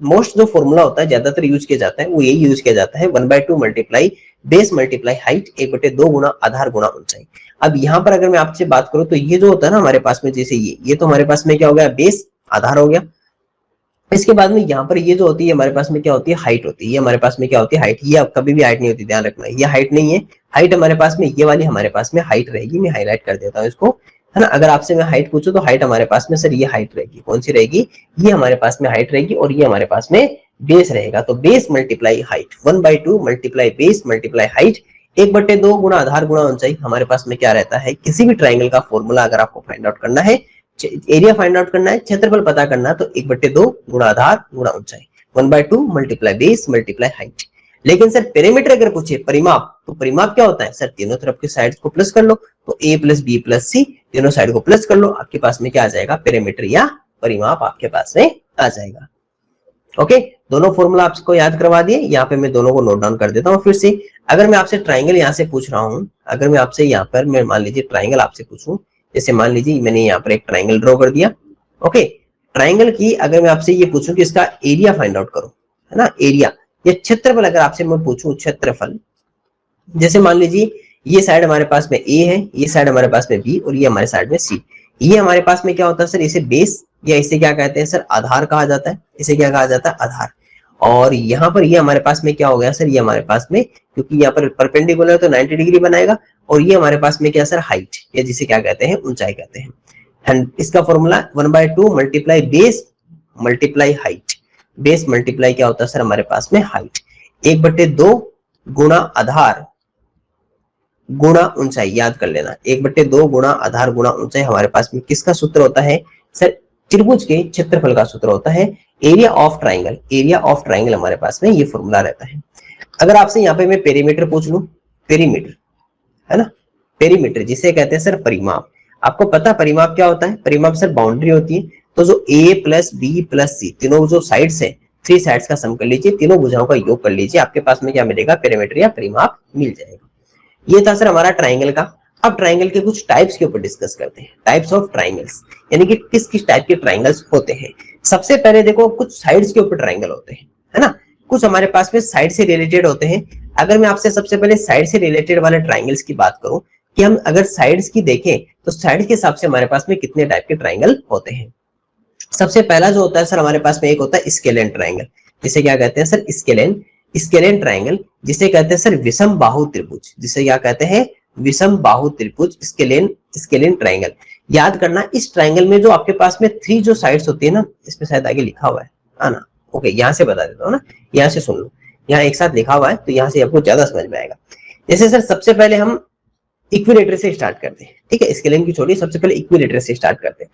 मोस्ट जो फॉर्मूला होता है, ज्यादातर यूज किया जाता है, वो यही यूज किया जाता है, 1/2 मल्टीप्लाई बेस मल्टीप्लाई हाइट, 1/2 गुना आधार गुना ऊंचाई। अब यहाँ पर अगर मैं आपसे बात करूं तो ये जो होता है ना हमारे पास में, जैसे ये तो हमारे पास में क्या हो गया, बेस आधार हो गया। इसके बाद में यहाँ पर ये जो होती है हमारे पास में क्या होती है, हाइट होती है। ये हमारे पास में क्या होती है, हाइट। ये अब कभी भी हाइट नहीं होती, ध्यान रखना, ये हाइट नहीं है। हाइट हमारे पास में ये वाली हमारे पास में हाइट रहेगी। मैं हाईलाइट कर देता हूँ इसको, है ना। अगर आपसे मैं हाइट पूछूं तो हाइट हमारे पास में सर ये हाइट रहेगी, कौन सी रहेगी, ये हमारे पास में हाइट रहेगी और ये हमारे पास में बेस रहेगा। तो base multiply height, 1/2 multiply base multiply height, 1/2 गुना आधार गुना ऊंचाई हमारे पास में क्या रहता है। किसी भी ट्राइंगल का फॉर्मूला अगर आपको फाइंड आउट करना है, एरिया फाइंड आउट करना है, क्षेत्रफल पता करना है, तो 1/2 गुना आधार गुना ऊंचाई, 1/2 मल्टीप्लाई बेस मल्टीप्लाई हाइट। लेकिन सर पेरीमीटर अगर पूछे, परिमाप, तो परिमाप क्या होता है सर, तीनों तरफ के साइड्स को प्लस कर लो, तो a प्लस बी प्लस सी, तीनों साइड को प्लस कर लो, आपके पास में क्या आ जाएगा, पेरीमीटर या परिमाप आपके पास में आ जाएगा। ओके, दोनों फॉर्मूला आपको याद करवा दिए। यहाँ पे मैं दोनों को नोट डाउन कर देता हूँ फिर से। अगर मैं आपसे ट्राइंगल यहाँ से पूछ रहा हूँ, अगर मैं आपसे यहाँ पर मैं मान लीजिए ट्राइंगल आपसे पूछूं, जैसे मान लीजिए मैंने यहाँ पर एक ट्राइंगल ड्रॉ कर दिया। ओके, ट्राइंगल की अगर मैं आपसे ये पूछूं कि इसका एरिया फाइंड आउट करो, है ना, एरिया या क्षेत्रफल अगर आपसे मैं पूछूं क्षेत्रफल, जैसे मान लीजिए ये साइड हमारे पास में ए है, ये साइड हमारे पास में बी और ये हमारे साइड में सी। ये हमारे पास में क्या होता है सर, इसे बेस या इसे क्या कहते हैं सर, आधार कहा जाता है। इसे क्या कहा जाता है, आधार। और यहाँ पर ये हमारे पास में क्या हो गया सर, ये हमारे पास में, क्योंकि यहाँ पर परपेंडिकुलर तो 90 डिग्री बनाएगा, और ये हमारे पास में क्या सर, हाइट, या जिसे क्या कहते हैं, ऊंचाई कहते हैं। इसका formula 1/2 multiply base multiply height, base multiply क्या होता है सर हमारे पास में हाइट, 1/2 गुणा आधार गुणा ऊंचाई, याद कर लेना, 1/2 गुणा आधार गुणा ऊंचाई हमारे पास में किसका सूत्र होता है सर, त्रिभुज के क्षेत्रफल का सूत्र होता है, area of triangle. Area of triangle हमारे पास में ये फॉर्मूला रहता है। अगर आपसे यहाँ पे मैं पेरीमीटर पूछ लूं, पेरीमीटर, है ना, पेरीमीटर जिसे कहते हैं सर परिमाप। आपको पता परिमाप क्या होता है, परिमाप सर बाउंड्री होती है। तो जो a प्लस बी प्लस सी, तीनों जो साइड्स है, 3 साइड्स का सम कर लीजिए, तीनों भुजाओं का योग कर लीजिए, आपके पास में क्या मिलेगा, पेरीमीटर या परिमाप मिल जाएगा। ये था सर हमारा ट्राइंगल का। अब ट्राइंगल के कुछ टाइप्स के ऊपर डिस्कस करते हैं, टाइप्स ऑफ ट्राइंगल्स, यानी कि किस किस टाइप के ट्राइंगल्स होते हैं। सबसे पहले देखो, कुछ साइड्स के ऊपर ट्राइंगल होते हैं, है ना, कुछ हमारे पास में साइड से रिलेटेड होते हैं। अगर मैं आपसे सबसे पहले साइड से रिलेटेड वाले ट्राइंगल्स की बात करूं, कि हम अगर साइड्स की देखें तो साइड के हिसाब से हमारे पास में कितने टाइप के ट्राइंगल होते हैं। सबसे पहला जो होता है सर हमारे पास में एक होता है स्केलेन ट्राइंगल, जिसे क्या कहते हैं सर, स्केलेन ट्राइंगल, जिसे कहते हैं सर विषम बाहु त्रिभुज, जिसे क्या कहते हैं, विषम बाहु त्रिभुज, स्केलेन ट्राइंगल। याद करना, इस ट्राइंगल में जो आपके पास में 3 जो साइड्स होती है ना, इसमें शायद आगे लिखा हुआ है ना, ओके, यहाँ से बता देता हूँ ना, यहाँ से सुन लो, यहाँ एक साथ लिखा हुआ है तो यहाँ से आपको ज्यादा समझ में आएगा। जैसे सर सबसे पहले हम इक्विलेटरल से स्टार्ट करते हैं, ठीक है, स्केलेन की छोड़िए, सबसे पहले इक्विलेटरल से स्टार्ट करते हैं।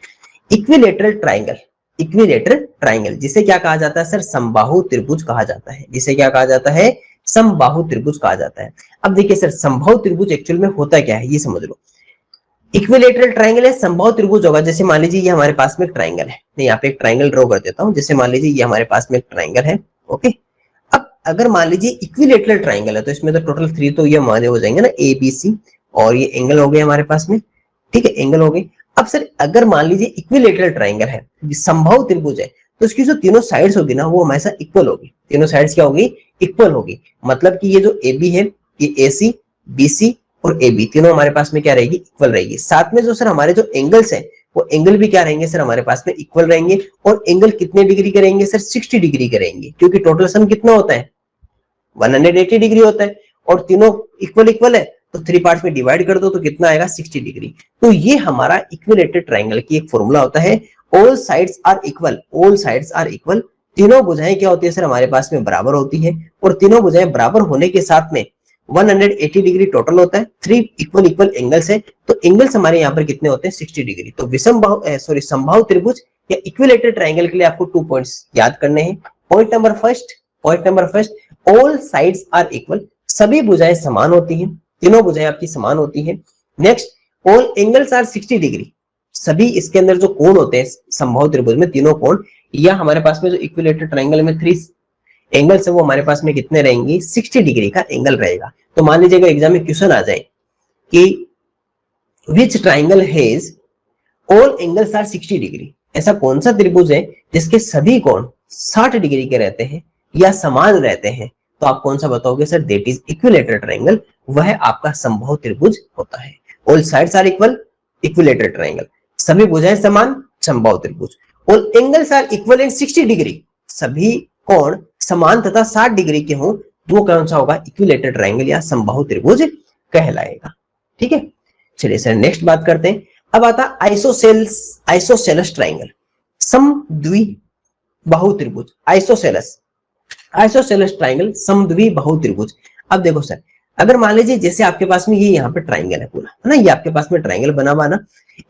इक्विलेटरल ट्राइंगल, इक्विलेटरल ट्राइंगल जिसे क्या कहा जाता है सर, समबाहु त्रिभुज कहा जाता है। जिसे क्या कहा जाता है, समबाहु त्रिभुज कहा जाता है। अब देखिए सर, समबाहु त्रिभुज एक्चुअल में होता क्या है ये समझ लो। इक्विलेटरल ट्राइंगल है, समबाहु त्रिभुज होगा। जैसे मान लीजिए ये हमारे पास में एक ट्राइंगल है, मैं यहाँ पे एक ट्राइंगल ड्रॉ कर देता हूँ। जैसे मान लीजिए ये हमारे पास में एक ट्राइंगल है, ओके। अब अगर मान लीजिए इक्विलेटरल ट्राइंगल है तो इसमें तो टोटल 3 तो ये हमारे हो जाएंगे ना, ए बी सी, और ये एंगल हो गए हमारे पास में, ठीक है, एंगल हो गए। अब सर अगर मान लीजिए इक्विलेटरल ट्राइंगल है, समबाहु त्रिभुज है, तो इसकी जो तीनों साइड्स होगी ना वो हमेशा इक्वल होगी। तीनों साइड्स क्या होगी? इक्वल होगी। मतलब कि ये जो ए बी है, ये ए सी, बी सी और ए बी तीनों हमारे पास में क्या रहेगी? इक्वल रहेगी। साथ में जो सर हमारे जो एंगल्स है वो एंगल भी क्या रहेंगे सर? हमारे पास में इक्वल रहेंगे। और एंगल कितने डिग्री करेंगे सर? 60 डिग्री करेंगे, क्योंकि टोटल सम कितना होता है? 180 डिग्री होता है। और तीनों इक्वल इक्वल है तो थ्री पार्ट में डिवाइड कर दो तो कितना आएगा? 60 डिग्री। तो ये हमारा इक्विलेटरल ट्राइंगल की एक फॉर्मूला होता है, all sides are equal. All sides are equal, तीनों भुजाएं क्या होती है सर? हमारे पास में बराबर होती है। और तीनों भुजाएं बराबर होने के साथ में 180 डिग्री टोटल होता है। थ्री इक्वल इक्वल एंगल्स है, तो एंगल्स हमारे यहाँ पर कितने होते हैं? 60 डिग्री। तो समबाहु त्रिभुज या इक्विलेटरल ट्राइंगल के लिए आपको 2 पॉइंट्स याद करने हैं। Point number first, all sides are equal, सभी भुजाएं समान होती हैं, तीनों भुजाएं आपकी समान होती हैं। Next, all angles are 60 degree, सभी इसके अंदर जो कोण होते हैं समबाहु त्रिभुज में, तीनों कोण, या हमारे पास में जो इक्विलेटरल ट्राइंगल में 3 एंगल्स है वो हमारे पास में कितने रहेंगे? 60 डिग्री का एंगल रहेगा। तो मान लीजिएगा एग्जाम में क्वेश्चन आ जाए कि which triangle has all angles are 60 degree, ऐसा कौन सा त्रिभुज है जिसके सभी कोण 60 डिग्री के रहते हैं या समान रहते हैं? तो आप कौन सा बताओगे sir? That is equilateral triangle, वह आपका समबाहु त्रिभुज होता है। All sides are equal, equilateral triangle, सभी भुजाएं समान, समबाहु त्रिभुज। All angles are equal in 60 degree, सभी कोण समान तथा 60 डिग्री के हों, वो कौन सा होगा? इक्विलेटरल ट्राइंगल या समबाहु त्रिभुज कहलाएगा। ठीक है, चलिए सर नेक्स्ट बात करते हैं। अब आता आइसोसेलस ट्राइंगल, समद्विबाहु त्रिभुज। आइसोसेलस ट्राइंगल, समद्विबाहु त्रिभुज। अब देखो सर, अगर मान लीजिए जैसे आपके पास में ये यहाँ पे ट्राइंगल है पूरा, है ना, ये आपके पास में ट्राइंगल बना हुआ ना,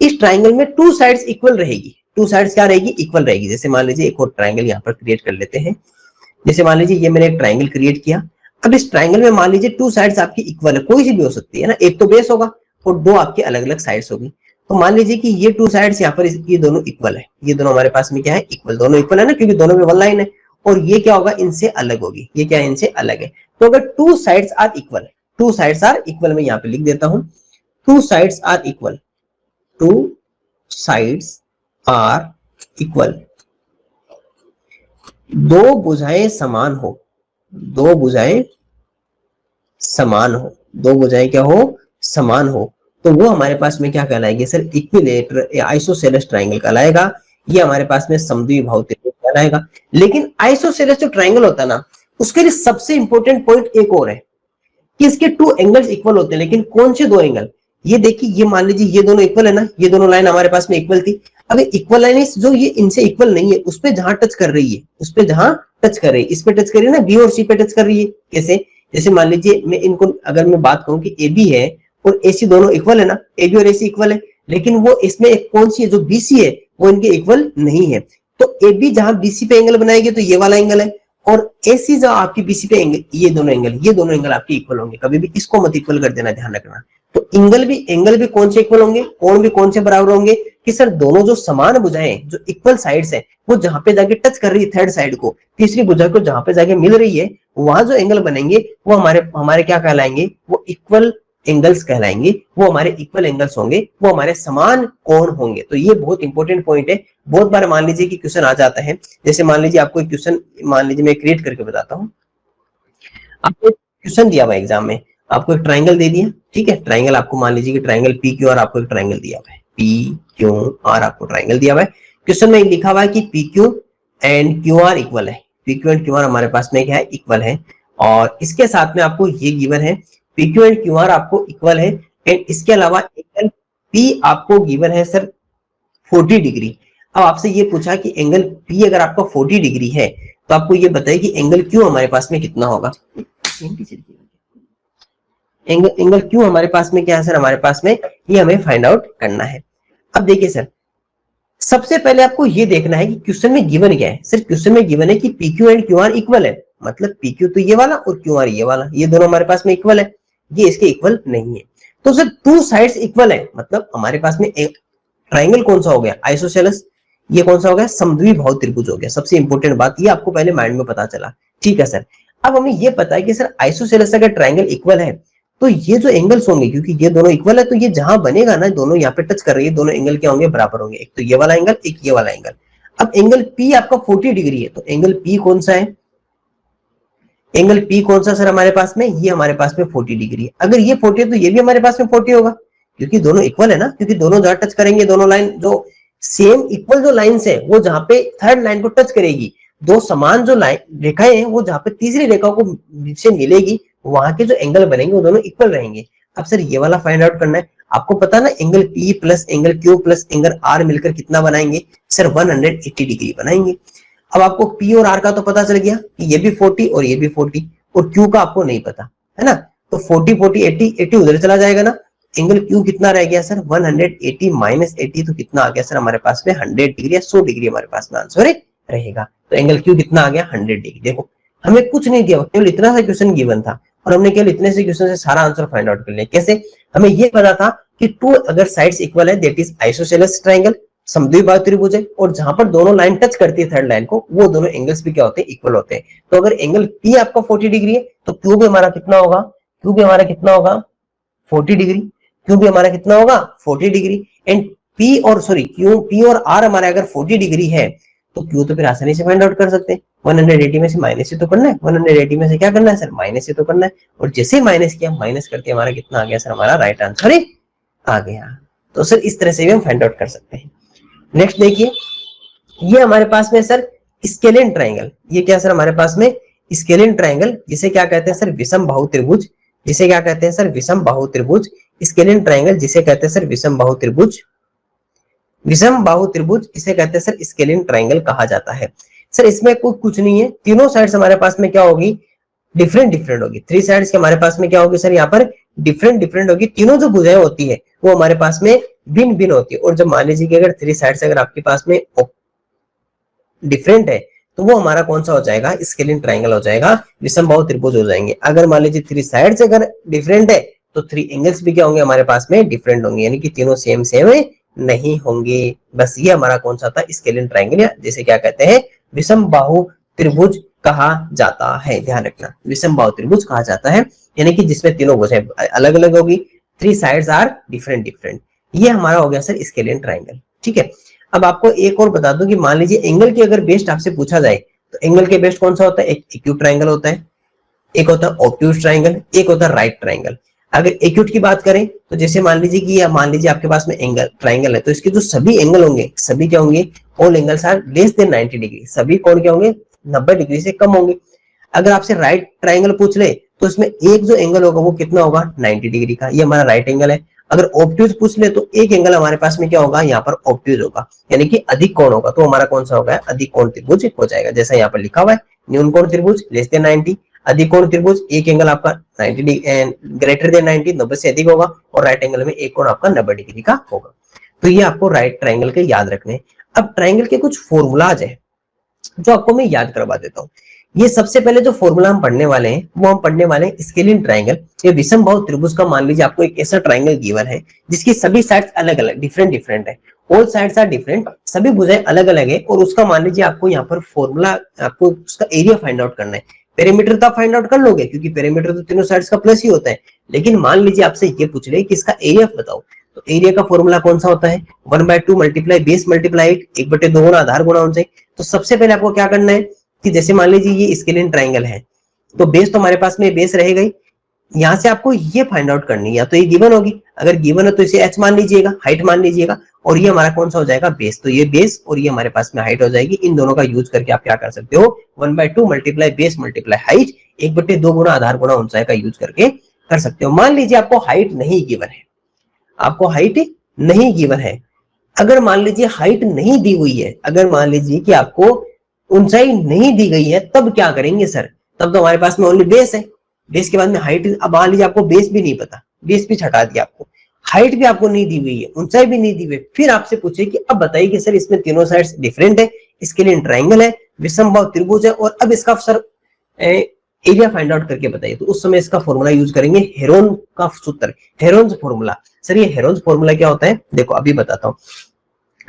इस ट्राइंगल में 2 साइड्स इक्वल रहेगी। 2 साइड्स क्या रहेगी? इक्वल रहेगी। जैसे मान लीजिए एक और ट्राइंगल यहाँ पर क्रिएट कर लेते हैं। जैसे मान लीजिए ये मैंने एक ट्राइंगल क्रिएट किया। अब इस ट्राइंगल में मान लीजिए 2 साइड्स आपकी इक्वल है, कोई सी भी हो सकती है ना, एक तो बेस होगा और 2 आपकी अलग अलग साइड्स होगी। तो मान लीजिए कि ये 2 साइड्स यहाँ पर ये दोनों इक्वल है, ये दोनों हमारे पास में क्या है? इक्वल। दोनों इक्वल है ना, क्योंकि दोनों में 1 लाइन है। और ये क्या होगा? इनसे अलग होगी। ये क्या है? इनसे अलग है। तो अगर 2 sides are equal, 2 sides are equal, मैं यहाँ पे लिख देता हूं 2 sides are equal, 2 sides are equal, दो भुजाएं समान हो, दो भुजाएं समान हो, दो भुजाएं क्या हो? समान हो, तो वो हमारे पास में क्या कहलाएंगे सर? इक्विलेटरल या आइसोसेलेस ट्राइंगल कहलाएगा। ये हमारे पास में समद्विबाहु त्रिभुज कहलाएगा। लेकिन आइसोसेलेस जो ट्राइंगल होता है ना, उसके लिए सबसे इंपॉर्टेंट पॉइंट एक और है कि इसके 2 एंगल्स इक्वल होते हैं। लेकिन कौन से 2 एंगल? ये देखिए, ये मान लीजिए ये दोनों इक्वल है ना, ये दोनों लाइन हमारे पास में इक्वल थी। अब इक्वल लाइन जो ये इनसे इक्वल नहीं है, उस पे जहां टच कर रही है, उस पे जहां टच कर रही है, इस पे टच कर रही है ना, बी और सी पे टच कर रही है। कैसे? जैसे मान लीजिए मैं इनको अगर मैं बात कहूं कि ए बी है और ए सी दोनों इक्वल है ना, ए बी और ए सी इक्वल है, लेकिन वो इसमें एक कौन सी है? जो बी सी है, वो इनके इक्वल नहीं है। तो ए बी जहां बी सी पे एंगल बनाएगी तो ये वाला एंगल है, और ए सी जो आपकी बीसी पे एंगल, ये दोनों एंगल आपके इक्वल होंगे। कभी भी इसको मत इक्वल कर देना, ध्यान रखना। तो एंगल भी कौन से इक्वल होंगे? कोण भी कौन से बराबर होंगे? कि सर दोनों जो समान भुजाएं, जो इक्वल साइड्स है, वो जहां पे जाके टच कर रही है थर्ड साइड को, तीसरी भुजा को जहां पे जाके मिल रही है, वहां जो एंगल बनेंगे वो हमारे क्या कहलाएंगे? वो इक्वल एंगल्स कहलाएंगे। वो हमारे इक्वल एंगल्स होंगे, वो हमारे समान कोण होंगे। तो ये बहुत इंपॉर्टेंट पॉइंट है। बहुत बार मान लीजिए कि क्वेश्चन आ जाता है। जैसे मान लीजिए आपको एक क्वेश्चन, मान लीजिए मैं क्रिएट करके बताता हूँ। आपको क्वेश्चन दिया हुआ एग्जाम में, आपको एक ट्राइंगल दे दिया, ठीक है। ट्राइंगल आपको मान लीजिए कि ट्राइंगल पी क्यू आर, आपको एक ट्राइंगल दिया हुआ है, पी क्यू आर आपको ट्राइंगल दिया हुआ है। क्वेश्चन में लिखा हुआ है कि P Q and Q R equal है। P Q and Q R हमारे पास में क्या है? इक्वल है। और इसके साथ में आपको ये गिवन है, P Q and Q R आपको इक्वल है। एंड इसके अलावा एंगल पी आपको गिवन है सर 40 डिग्री। अब आपसे ये पूछा कि एंगल पी अगर आपका 40 डिग्री है, तो आपको ये बताइए कि एंगल क्यू हमारे पास में कितना होगा? एंगल क्यू हमारे पास में क्या है सर? हमारे पास में ये हमें फाइंड आउट करना है। अब देखिए सर, सबसे पहले आपको ये देखना है कि क्वेश्चन में गिवन क्या है। सर क्वेश्चन में गिवन है कि P Q and Q R equal है, मतलब पी क्यू तो ये वाला और क्यू आर ये वाला, ये दोनों हमारे पास में इक्वल है, ये इसके इक्वल नहीं है। तो सर 2 साइड्स इक्वल है, मतलब हमारे पास में एक ट्राइंगल कौन सा हो गया? आइसोसेलेस। ये कौन सा हो गया? समद्विबाहु त्रिभुज हो गया। सबसे इंपॉर्टेंट बात ये आपको पहले माइंड में पता चला, ठीक है सर। अब हमें ये पता है कि सर आइसोसेलेस अगर ट्राइंगल इक्वल है, तो ये जो एंगल्स होंगे, क्योंकि ये दोनों इक्वल है, तो ये जहां बनेगा ना, दोनों यहाँ पे टच कर रही है, दोनों एंगल क्या होंगे, बराबर होंगे। एक तो ये वाला एंगल, एक ये वाला एंगल। अब एंगल पी आपका 40 डिग्री है, तो एंगल पी कौन सा है, एंगल पी कौन सा सर हमारे पास में, ये हमारे पास में 40 डिग्री है। अगर ये 40 है तो ये भी हमारे पास में 40 होगा, क्योंकि दोनों इक्वल है ना, क्योंकि दोनों जहां टच करेंगे, दोनों लाइन जो सेम इक्वल जो लाइंस है, वो जहां पे थर्ड लाइन को टच करेगी, दो समान जो लाइन रेखाएं हैं, वो जहां पे तीसरी रेखा को से मिलेगी, वहां के जो एंगल बनेंगे वो दोनों इक्वल रहेंगे। अब सर ये वाला फाइंड आउट करना है। आपको पता ना, angle P plus angle Q plus angle R मिलकर कितना बनाएंगे सर, 180 डिग्री बनाएंगे। अब आपको पी और आर का तो पता चल गया कि ये भी 40 और ये भी 40, और क्यू का आपको नहीं पता है ना, तो 40 40 80 80 उधर चला जाएगा ना। एंगल क्यू कितना रह गया सर, 180 माइनस 80, तो कितना आ गया सर हमारे पास में 100 डिग्री या 100 डिग्री हमारे पास में आंसर रहेगा। तो एंगल क्यू कितना आ गया, 100 डिग्री। देखो हमें कुछ नहीं दिया, केवल इतना सा क्वेश्चन गिवन था, और हमने केवल इतने से क्वेश्चन से सारा आंसर फाइंड आउट कर लिया। कैसे, हमें ये पता था कि टू अगर साइड्स इक्वल है, दैट इज आइसोसेलेस ट्रायंगल, समद्विबाहु त्रिभुज है, और जहां पर दोनों लाइन टच करती है थर्ड लाइन को, वो दोनों एंगल्स भी क्या होते हैं, इक्वल होते हैं। तो अगर एंगल पी आपका 40 डिग्री है, तो क्यू भी हमारा कितना होगा, क्यू भी हमारा कितना होगा 40 डिग्री, क्यू भी हमारा कितना होगा 40 डिग्री। एंड पी और सॉरी क्यू, पी और आर हमारे अगर 40 डिग्री है, तो क्यू तो फिर आसानी से फाइंड आउट कर सकते हैं। 180 में से माइनस ही तो करना है, 180 में से क्या करना है सर, माइनस ही तो करना है। और जैसे माइनस किया, माइनस करके हमारा कितना आ गया सर, हमारा राइट आंसर आ गया। तो सर इस तरह से भी हम फाइंड आउट कर सकते हैं। नेक्स्ट देखिए, ये हमारे पास में सर स्केलिन ट्रायंगल, ये क्या सर हमारे पास में स्केलिन ट्रायंगल, जिसे क्या कहते हैं सर, विषम बाहु त्रिभुज, जिसे क्या कहते हैं सर, विषम बाहु त्रिभुज। स्केलिन ट्रायंगल जिसे कहते हैं सर विषम बाहु त्रिभुज, विषम बाहु त्रिभुज इसे कहते हैं सर स्केलिन ट्रायंगल कहा जाता है। सर इसमें कुछ नहीं है, तीनों साइड्स हमारे पास में क्या होगी, डिफरेंट डिफरेंट होगी। थ्री साइड्स के हमारे पास में क्या होगी सर, यहाँ पर डिफरेंट डिफरेंट होगी। तीनों जो भुजाएं होती है वो हमारे पास में भिन्न भिन्न होती है। और जब मान लीजिए कि अगर थ्री साइड्स अगर आपके पास में डिफरेंट है, तो वो हमारा कौन सा हो जाएगा, स्केलिन ट्रायंगल हो जाएगा, विषम बाहु त्रिभुज हो जाएंगे। अगर मान लीजिए थ्री साइड्स अगर डिफरेंट है, तो थ्री एंगल्स भी क्या होंगे हमारे पास में, डिफरेंट होंगे, यानी कि तीनों सेम सेम नहीं होंगे। बस ये हमारा कौन सा था, स्केलिन ट्रायंगल, या जिसे क्या कहते हैं विषम बाहु त्रिभुज कहा जाता है। ध्यान रखना, विषम बाहु त्रिभुज कहा जाता है, यानी कि जिसमें तीनों भुजाएं अलग अलग होगी, three sides are different different. ये हमारा हो गया सर स्केलिन ट्रायंगल। ठीक है, अब आपको एक और बता दूं कि मान लीजिए एंगल की अगर बेस्ट आपसे पूछा जाए, तो एंगल के बेस्ट कौन सा होता है, एक एक्यूट ट्रायंगल होता है, एक होता है ऑब्ट्यूज ट्रायंगल, एक होता है राइट ट्रायंगल। अगर एक्यूट की बात करें, तो जैसे मान लीजिए कि मान लीजिए आपके पास में एंगल ट्रायंगल है, तो इसके जो सभी एंगल होंगे, सभी क्या होंगे, all angles are less than 90 degree, सभी कोण क्या होंगे, 90 डिग्री से कम होंगे। अगर आपसे राइट ट्रायंगल पूछ ले, तो इसमें एक जो एंगल होगा वो कितना होगा, 90 डिग्री का, ये हमारा राइट एंगल है। अगर ऑब्ट्यूज पूछ ले, तो एक एंगल हमारे पास में क्या होगा, यहाँ पर ऑब्ट्यूज होगा, यानी कि अधिक कोण होगा, तो हमारा कौन सा होगा, अधिक कोण त्रिभुज हो जाएगा। जैसा यहाँ पर लिखा हुआ है, न्यून कोण त्रिभुज लेस देन 90, अधिक कोण त्रिभुज एक एंगल आपका 90 ग्रेटर देन 90, 90 से अधिक होगा, और राइट एंगल में एक कोण आपका 90 डिग्री का होगा। तो ये आपको राइट ट्रायंगल के याद रखने। अब ट्रायंगल के कुछ फॉर्मूलाज है जो आपको मैं याद करवा देता हूँ। ये सबसे पहले जो फॉर्मूला हम पढ़ने वाले हैं, वो हम पढ़ने वाले हैं स्केलिन ट्रायंगल। ये विषम बाहु त्रिभुज का मान लीजिए आपको एक ऐसा ट्रायंगल गिवन है जिसकी सभी साइड्स अलग अलग डिफरेंट डिफरेंट है, ऑल साइड्स आर डिफरेंट, सभी भुजाएं अलग अलग है, और उसका मान लीजिए आपको यहाँ पर फॉर्मूला, आपको उसका एरिया फाइंड आउट करना है। पेरीमीटर तो आप फाइंड आउट कर लोगे, क्योंकि पेरीमीटर तो तीनों साइड्स का प्लस ही होता है, लेकिन मान लीजिए आपसे ये पूछ रहे कि इसका एरिया बताओ, तो एरिया का फॉर्मूला कौन सा होता है, 1/2 मल्टीप्लाई बेस मल्टीप्लाई 1/2 गुना आधार गुणा ऊंचाई। तो सबसे पहले आपको क्या करना है कि जैसे मान लीजिए ये स्केलिन ट्रायंगल है, तो बेस तो हमारे पास में बेस रहेगा ही, यहाँ से आपको ये फाइंड आउट करनी है, या तो ये गिवन होगी, अगर गिवन है तो इसे h मान लीजिएगा, हाइट मान लीजिएगा, और ये हमारा कौन सा हो जाएगा, बेस, तो ये बेस और ये हमारे पास में हाइट हो जाएगी। इन दोनों का यूज करके आप क्या कर सकते हो, 1/2 मल्टीप्लाई बेस मल्टीप्लाई हाइट 1/2 गुना आधार गुणा ऊंचाई का यूज करके कर सकते हो। मान लीजिए आपको हाइट नहीं गिवन है, आपको हाइट नहीं गिवन है, अगर मान लीजिए हाइट नहीं दी हुई है, अगर मान लीजिए कि आपको ऊंचाई नहीं दी गई है, तब क्या करेंगे सर, तब तो हमारे पास में ओनली बेस है, बेस के बाद में हाइट। अब मान लीजिए आपको बेस भी नहीं पता, बेस भी हटा दिया आपको, हाइट भी आपको नहीं दी हुई है, ऊंचाई भी नहीं दी हुई, फिर आपसे पूछे कि अब बताइए कि सर इसमें तीनों साइड्स डिफरेंट है, इसके लिए ट्रायंगल है, विषम बाहु त्रिभुज है, और अब इसका सर एरिया फाइंड आउट करके बताइए। तो उस समय इसका फॉर्मूला यूज करेंगे हेरोन का सूत्र, हेरोन्स फॉर्मूला। सर ये हेरोन्स फॉर्मूला क्या होता है, देखो अभी बताता हूँ।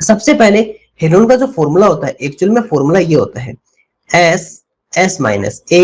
सबसे पहले हेरोन का जो फॉर्मूला होता है, एक्चुअल में फॉर्मूला ये होता है S S minus A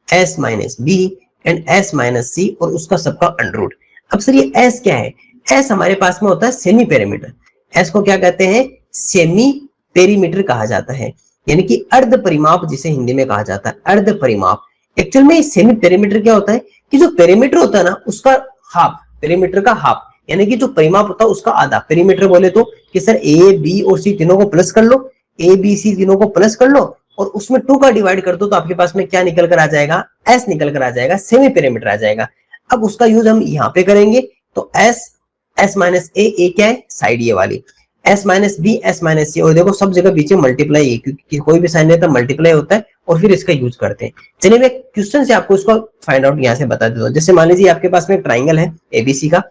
S minus B and S minus C और उसका सबका अंडर रूट। अब सर ये एस क्या है? एस हमारे पास में होता है सेमी पेरीमीटर। एस को क्या कहते हैं? सेमी पेरीमीटर कहा जाता है, यानी कि अर्ध परिमाप जिसे हिंदी में कहा जाता है, अर्ध परिमाप। एक्चुअल में सेमी पेरीमीटर क्या होता है कि जो पेरीमीटर होता है ना उसका हाफ, पेरीमीटर का हाफ, यानी कि जो परिमाप होता है उसका आधा। पेरीमीटर बोले तो कि सर ए बी और सी तीनों को प्लस कर लो, ए बी सी तीनों को प्लस कर लो और उसमें 2 का डिवाइड कर दो तो आपके पास में क्या निकल कर आ जाएगा? एस निकल कर आ जाएगा, सेमी पेरीमीटर आ जाएगा। अब उसका यूज हम यहाँ पे करेंगे तो एस, एस माइनस ए क्या है? साइड ये वाली, S minus B, S minus C, और देखो सब जगह बीच में मल्टीप्लाई है क्योंकि कोई भी साइन रहता है मल्टीप्लाई होता है और फिर इसका यूज करते हैं। चलिए मैं क्वेश्चन से आपको इसको फाइंड आउट यहाँ से बता देता हूँ। जैसे मान लीजिए आपके पास में ट्राइंगल है एबीसी का,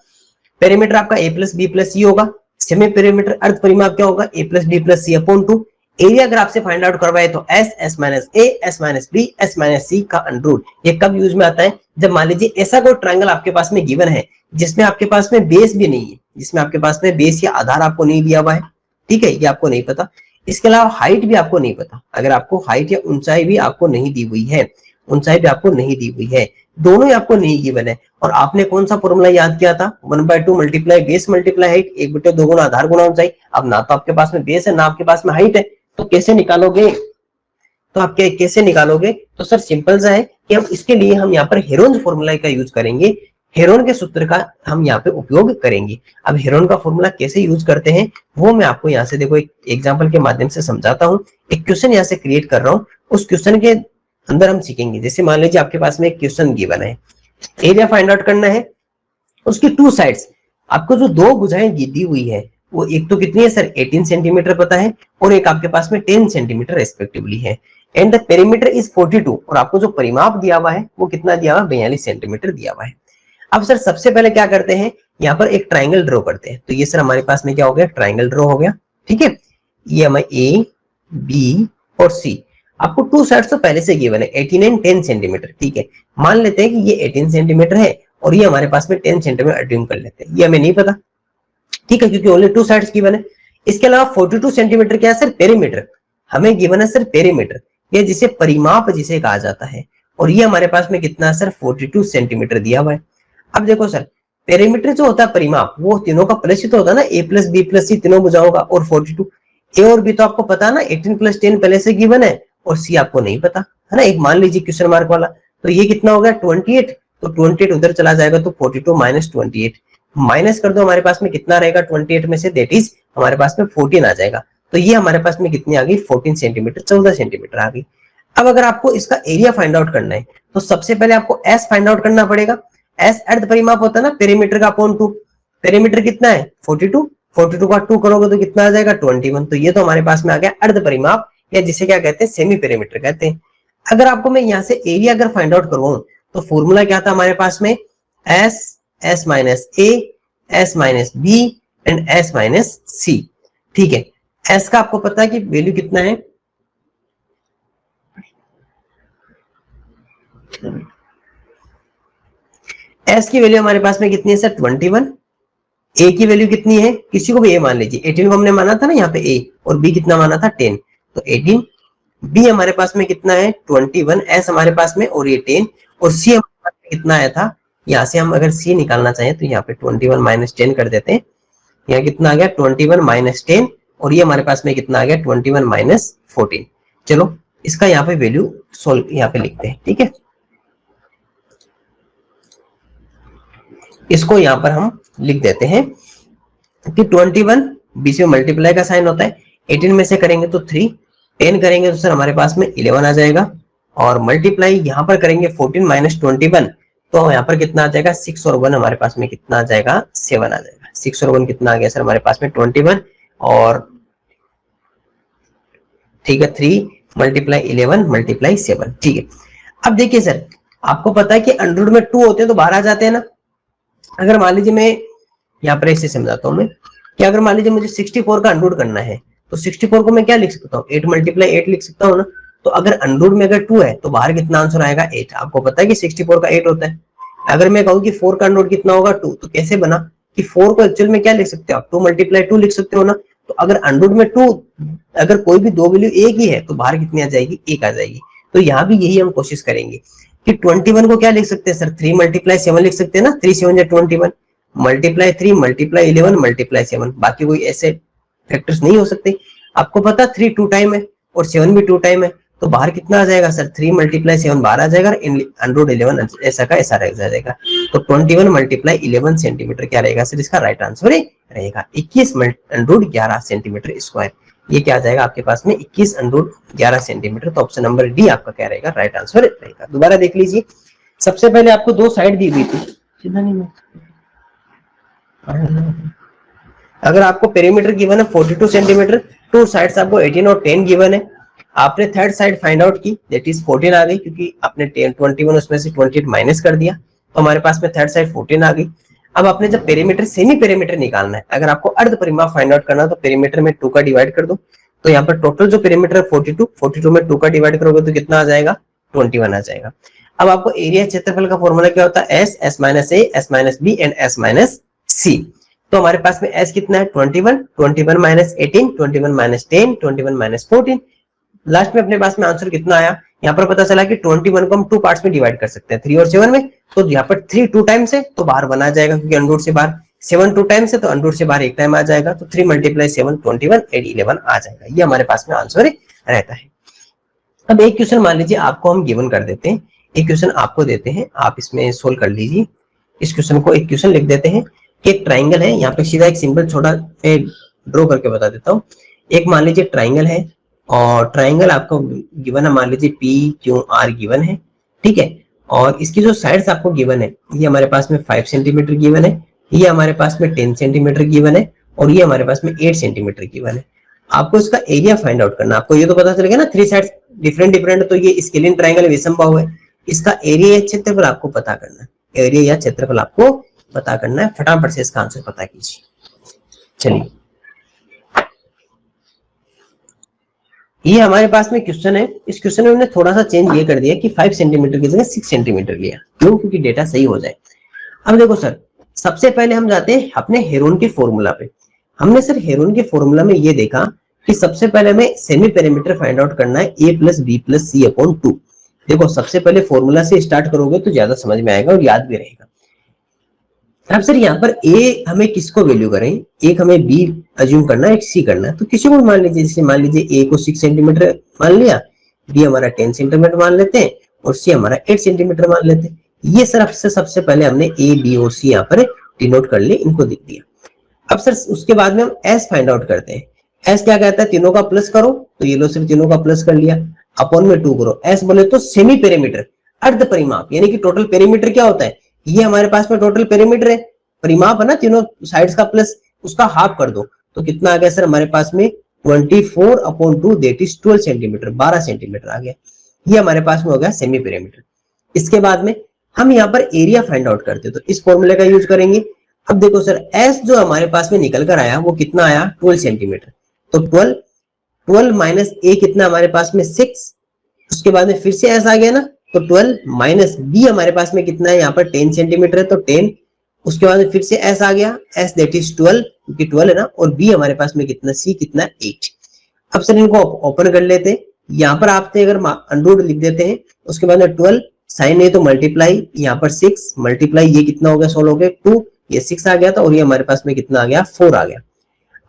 पेरीमीटर आपका A plus B plus C होगा, सेमी पेरीमीटर अर्ध परिमाप क्या होगा? A plus D plus C upon 2। Area अगर आपसे फाइंड आउट करवाए तो S, S minus A, S minus B, S minus C का अंडर रूट। ये कब यूज में आता है? जब मान लीजिए ऐसा कोई ट्रायंगल आपके पास में गिवन है जिसमें आपके पास में बेस भी नहीं है, जिसमें आपके पास में बेस या आधार आपको नहीं दिया हुआ है, ठीक है, ये आपको नहीं पता। इसके अलावा हाइट भी आपको नहीं पता, अगर आपको हाइट या ऊंचाई भी आपको नहीं दी हुई है, ऊंचाई भी आपको नहीं दी हुई है, दोनों ही आपको नहीं गिवन है, और आपने कौन सा फॉर्मूला याद किया था? 1/2 मल्टीप्लाई बेस मल्टीप्लाई हाइट, 1/2 गुना आधार गुना ऊंचाई। अब ना तो आपके पास में बेस है ना आपके पास में हाइट है, तो कैसे निकालोगे? तो आप कैसे निकालोगे? तो सर सिंपल सा है कि हम इसके लिए हम यहाँ पर हेरोन फॉर्मूला का यूज करेंगे, हेरोन के सूत्र का हम यहाँ पे उपयोग करेंगे। अब हेरोन का फॉर्मूला कैसे यूज करते हैं वो मैं आपको यहाँ से देखो एक एग्जांपल के माध्यम से समझाता हूँ। एक क्वेश्चन यहाँ से क्रिएट कर रहा हूँ, उस क्वेश्चन के अंदर हम सीखेंगे। जैसे मान लीजिए आपके पास में एक क्वेश्चन गिवन है, एरिया फाइंड आउट करना है, उसकी 2 साइड्स, आपको जो 2 भुजाएं दी हुई है वो एक तो कितनी है सर? 18 सेंटीमीटर पता है और एक आपके पास में 10 सेंटीमीटर रेस्पेक्टिवली है, एंड द पेरीमीटर इज 42, और आपको जो परिमाप दिया हुआ है वो कितना दिया हुआ है? 42 सेंटीमीटर दिया हुआ है। अब सर सबसे पहले क्या करते हैं, यहाँ पर एक ट्राइंगल ड्रॉ करते हैं। तो ये सर हमारे पास में क्या हो गया? ट्राइंगल ड्रॉ हो गया, ठीक है। ये हमें ए बी और सी, आपको 2 साइड्स तो पहले से गिवन है 18 एंड 10 सेंटीमीटर, ठीक है। मान लेते हैं कि ये 18 सेंटीमीटर है और ये हमारे पास में 10 सेंटीमीटर अज्यूम कर लेते हैं, ये हमें नहीं पता, ठीक है, क्योंकि ओनली 2 साइड्स गिवन है। इसके अलावा 42 सेंटीमीटर क्या है सर? पेरीमीटर हमें गिवन है सर, पेरीमीटर, ये जिसे परिमाप जिसे कहा जाता है, और ये हमारे पास में कितना है सर? 42 सेंटीमीटर दिया हुआ है। अब देखो सर पेरीमीटर जो होता है परिमाप वो तीनों का प्लस ही तो होता है ना, ए प्लस बी प्लस सी तीनों भुजाओं का, और 42 ए और बी तो आपको पता है ना, 18 प्लस 10 पहले से गिवन है, और सी आपको नहीं पता है ना, एक मान लीजिए क्वेश्चन मार्क वाला। तो ये कितना हो गया? 28, तो 28 उधर चला जाएगा तो 42 माइनस 28, माइनस कर दो, हमारे पास में कितना रहेगा 28 में से? दैट इज हमारे पास में 14 आ जाएगा। तो ये हमारे पास में कितनी आ गई? 14 सेंटीमीटर, 14 सेंटीमीटर आ गई। अब अगर आपको इसका एरिया फाइंड आउट करना है तो सबसे पहले आपको एस फाइंड आउट करना पड़ेगा। एस अर्ध परिमाप होता है ना, पेरीमीटर का अपॉन 2, पेरीमीटर कितना है? 42, 42 का 2 करोगे तो कितना आ जाएगा? 21। तो ये तो हमारे पास में आ गया अर्ध परिमाप, या जिसे क्या कहते हैं? सेमी पेरीमीटर कहते हैं। अगर आपको मैं यहाँ से एरिया अगर फाइंड आउट करवाऊं तो फॉर्मूला क्या था हमारे पास में? S, S minus A, S minus B and S minus C, ठीक है। एस का आपको पता है कि वैल्यू कितना है? एस की वैल्यू हमारे पास में कितनी है सर? 21। ए की वैल्यू कितनी है? किसी को भी ए मान लीजिए, 18 को हमने माना था ना यहाँ पे ए, और बी कितना माना था? 10, तो 18। बी हमारे पास में कितना है? 21, एस हमारे पास में, और ये 10, और सी हमारे पास में कितना आया था? यहाँ से हम अगर सी निकालना चाहें तो यहाँ पे 21 माइनस 10 कर देते हैं, यहाँ कितना आ गया? 21 माइनस 10, और ये हमारे पास में कितना आ गया? 21 माइनस 14। चलो इसका यहाँ पे वैल्यू सोल्व यहाँ पे लिखते हैं, ठीक है। इसको यहाँ पर हम लिख देते हैं कि 21 बी से मल्टीप्लाई का साइन होता है, 18 में से करेंगे तो 3, 10 करेंगे तो सर हमारे पास में 11 आ जाएगा, और मल्टीप्लाई यहाँ पर करेंगे 14 माइनस 21, तो यहाँ पर कितना आ जाएगा? 6 और 1 हमारे पास में कितना आ जाएगा? 7 आ जाएगा। 6 और 1 कितना आ गया सर हमारे पास में? 21, और ठीक है 3 मल्टीप्लाई 11 मल्टीप्लाई 7, ठीक है। अब देखिए सर आपको पता है कि अंडर रूट में 2 होते हैं तो बाहर आ जाते हैं ना। अगर मान लीजिए मैं यहाँ पर ऐसे समझाता हूँ मैं कि अगर मान लीजिए मुझे 64 का अंडर रूट करना है तो 64 को मैं क्या लिख सकता हूँ? 8 मल्टीप्लाई 8 लिख सकता हूँ ना। तो अगर अंडर रूट में अगर 2 है तो बाहर कितना आंसर आएगा? 8। आपको पता है कि 64 का 8 होता है। अगर मैं कहूँ कि 4 का अंडर रूट कितना होगा? 2, तो कैसे बना कि 4 को एक्चुअल में क्या लिख सकते हो आप? 2 मल्टीप्लाई 2 लिख सकते हो ना। तो अगर अंडर रूट में 2 अगर कोई भी दो वैल्यू एक ही है तो बाहर कितनी आ जाएगी? 1 आ जाएगी। तो यहाँ भी यही हम कोशिश करेंगे कि 21 को क्या लिख सकते हैं सर, 3 मल्टीप्लाई 7 लिख सकते हैं ना, 3 7 या 21 मल्टीप्लाई 3 मल्टीप्लाई 11 मल्टीप्लाई 7, बाकी कोई ऐसे फैक्टर्स नहीं हो सकते। आपको पता 3 2 टाइम है और 7 भी 2 टाइम है, तो बाहर कितना आ जाएगा सर, 3 मल्टीप्लाई 7 बाहर आ जाएगा, अंडर 11 ऐसा का ऐसा रह जाएगा। तो 21 मल्टीप्लाई 11 सेंटीमीटर क्या रहेगा सर, इसका राइट आंसर रहेगा 21 अंडर 11 सेंटीमीटर स्क्वायर। ये क्या आ जाएगा आपके पास में 21 अंडर 11 सेंटीमीटर। तो ऑप्शन नंबर डी आपका क्या रहेगा, राइट आंसर रहेगा। दोबारा देख लीजिए, सबसे पहले आपको दो साइड दी हुई थी, अगर आपको पेरीमीटर गिवन है 42 सेंटीमीटर, टू साइड्स आपको 18 और 10 गिवन है, आपने थर्ड साइड फाइंड आउट की, दैट इज 14 आ गई, क्योंकि आपने 21 उसमें से 28 माइनस कर दिया, तो हमारे पास में थर्ड साइड 14 आ गई। अब आपने जब पेरीमीटर सेमी पेरीमीटर निकालना है, अगर आपको अर्ध परिमाप फाइंड आउट करना है, तो पेरीमीटर में 2 का डिवाइड कर दो, तो यहाँ पर टोटल जो पेरीमीटर है 42 में 2 का डिवाइड करोगे तो कितना आ जाएगा, 21 आ जाएगा। अब आपको एरिया क्षेत्रफल का फॉर्मूला क्या होता है, S, S minus A, S minus B and S minus C. तो हमारे पास में एस कितना है 21, 21 माइनस 18, 21 माइनस 10, 21 माइनस 14, लास्ट में अपने पास में आंसर कितना आया, यहाँ पर पता चला कि 21 को हम 2 पार्ट्स में डिवाइड कर सकते हैं, 3 और 7 में, तो यहाँ पर 3 2 टाइम्स है तो बाहर 1 आ जाएगा, क्योंकि अंडर से बाहर 7 2 टाइम्स है तो अंडर से बाहर 1 टाइम आ जाएगा, तो 3 मल्टीप्लाई 7 21 एड 11 आ जाएगा। ये हमारे पास में आंसर रहता है। अब एक क्वेश्चन मान लीजिए आपको हम गिवन कर देते हैं, एक क्वेश्चन आपको देते हैं, आप इसमें सोल्व कर लीजिए। इस क्वेश्चन को एक क्वेश्चन लिख देते हैं कि एक ट्राइंगल है, यहाँ पे सीधा एक सिंबल छोटा ड्रॉ करके बता देता हूँ। एक मान लीजिए ट्राइंगल है और ट्राइंगल आपको गिवन है, मान लीजिए पी क्यू आर गिवन है, ठीक है, और इसकी जो साइड्स आपको गिवन है, ये हमारे पास में 5 सेंटीमीटर गिवन है, ये हमारे पास में 10 सेंटीमीटर गिवन है, और ये हमारे पास में 8 सेंटीमीटर गिवन है। आपको इसका एरिया फाइंड आउट करना, आपको ये तो पता चलेगा ना, 3 साइड्स डिफरेंट डिफरेंट, तो ये स्केलिन ट्राइंगल विषमबाहु है, इसका एरिया या क्षेत्रफल आपको पता करना है, एरिया या क्षेत्रफल आपको पता करना है। फटाफट से इसका आंसर पता कीजिए। चलिए, ये हमारे पास में क्वेश्चन है, इस क्वेश्चन में हमने थोड़ा सा चेंज ये कर दिया कि 5 सेंटीमीटर की जगह 6 सेंटीमीटर लिया, क्यों, क्योंकि डेटा सही हो जाए। अब देखो सर, सबसे पहले हम जाते हैं अपने हेरोन के फॉर्मूला पे। हमने सर हेरोन के फॉर्मूला में ये देखा कि सबसे पहले हमें सेमी पेरीमीटर फाइंड आउट करना है, a plus B plus C upon 2। देखो सबसे पहले फॉर्मूला से स्टार्ट करोगे तो ज्यादा समझ में आएगा और याद भी रहेगा। अब सर यहाँ पर a हमें किसको वैल्यू करें, एक हमें b अज्यूम करना है, एक c करना है, तो किसी को मान लीजिए, जैसे मान लीजिए a को 6 सेंटीमीटर मान लिया, b हमारा 10 सेंटीमीटर मान लेते हैं और c हमारा 8 सेंटीमीटर मान लेते हैं। ये सर सबसे पहले हमने a b और c यहाँ पर डिनोट कर लिए, इनको लिख दिया। अब सर उसके बाद में हम s फाइंड आउट करते हैं। s क्या कहता है, तीनों का प्लस करो, तो ये लो सिर्फ तीनों का प्लस कर लिया, अपॉन में 2 करो। s बोले तो सेमी पेरीमीटर, अर्ध परिमाप, यानी कि टोटल पेरीमीटर क्या होता है, ये हमारे पास में टोटल पेरीमीटर है, परिमाप है ना, तीनों साइड्स का प्लस उसका हाफ कर दो, तो कितना आ गया सर हमारे पास में 24 upon 2 that is 12 centimetre, 12 centimetre आ गया। ये हमारे पास में हो गया सेमी पेरीमीटर। इसके बाद में हम यहाँ पर एरिया फाइंड आउट करते हैं, तो इस फॉर्मूले का यूज करेंगे। अब देखो सर, एस जो हमारे पास में निकल कर आया वो कितना आया, 12 सेंटीमीटर, तो 12 माइनस ए कितना हमारे पास में 6, उसके बाद में फिर से एस आ गया ना, तो 12 माइनस बी हमारे पास में कितना है, यहाँ पर 10 सेंटीमीटर है तो 10, उसके बाद में फिर से एस आ गया, एस दैट इज 12, क्योंकि 12 है ना, और बी हमारे पास में कितना, सी कितना 8। अब सर इनको ओपन कर लेते हैं, यहाँ पर आपने अगर अंडर लिख देते हैं, उसके बाद में 12 साइन है तो मल्टीप्लाई, यहाँ पर 6 मल्टीप्लाई, ये कितना हो गया, 16 हो गया, 2, ये 6 आ गया था, और ये हमारे पास में कितना आ गया, 4 आ गया।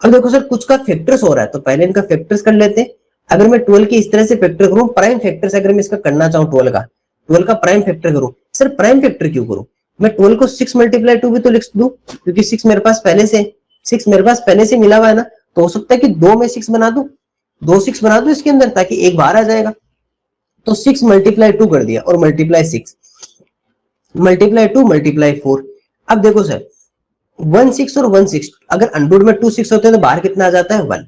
अब देखो सर कुछ का फैक्टर्स हो रहा है, तो पहले इनका फैक्टर्स कर लेते हैं। अगर मैं 12 के इस तरह से फैक्टर करूं, प्राइम फैक्टर से अगर मैं इसका करना चाहूं, 12 का प्राइम फैक्टर करूं, सर प्राइम फैक्टर क्यों करूं, मैं 12 को 6 मल्टीप्लाई 2 भी तो लिख दूं, क्योंकि 6 मेरे पास पहले से मिला हुआ है ना, तो हो सकता है कि 2 में 6 बना दूं, 2 6 बना दूं इसके अंदर, ताकि एक बाहर आ जाएगा। तो 6 मल्टीप्लाई 2 कर दिया और मल्टीप्लाई 6 मल्टीप्लाई 2 मल्टीप्लाई 4। अब देखो सर 1 6 और 1 6, अगर अंडर में 2 6 होते हैं तो बाहर कितना आ जाता है, 1।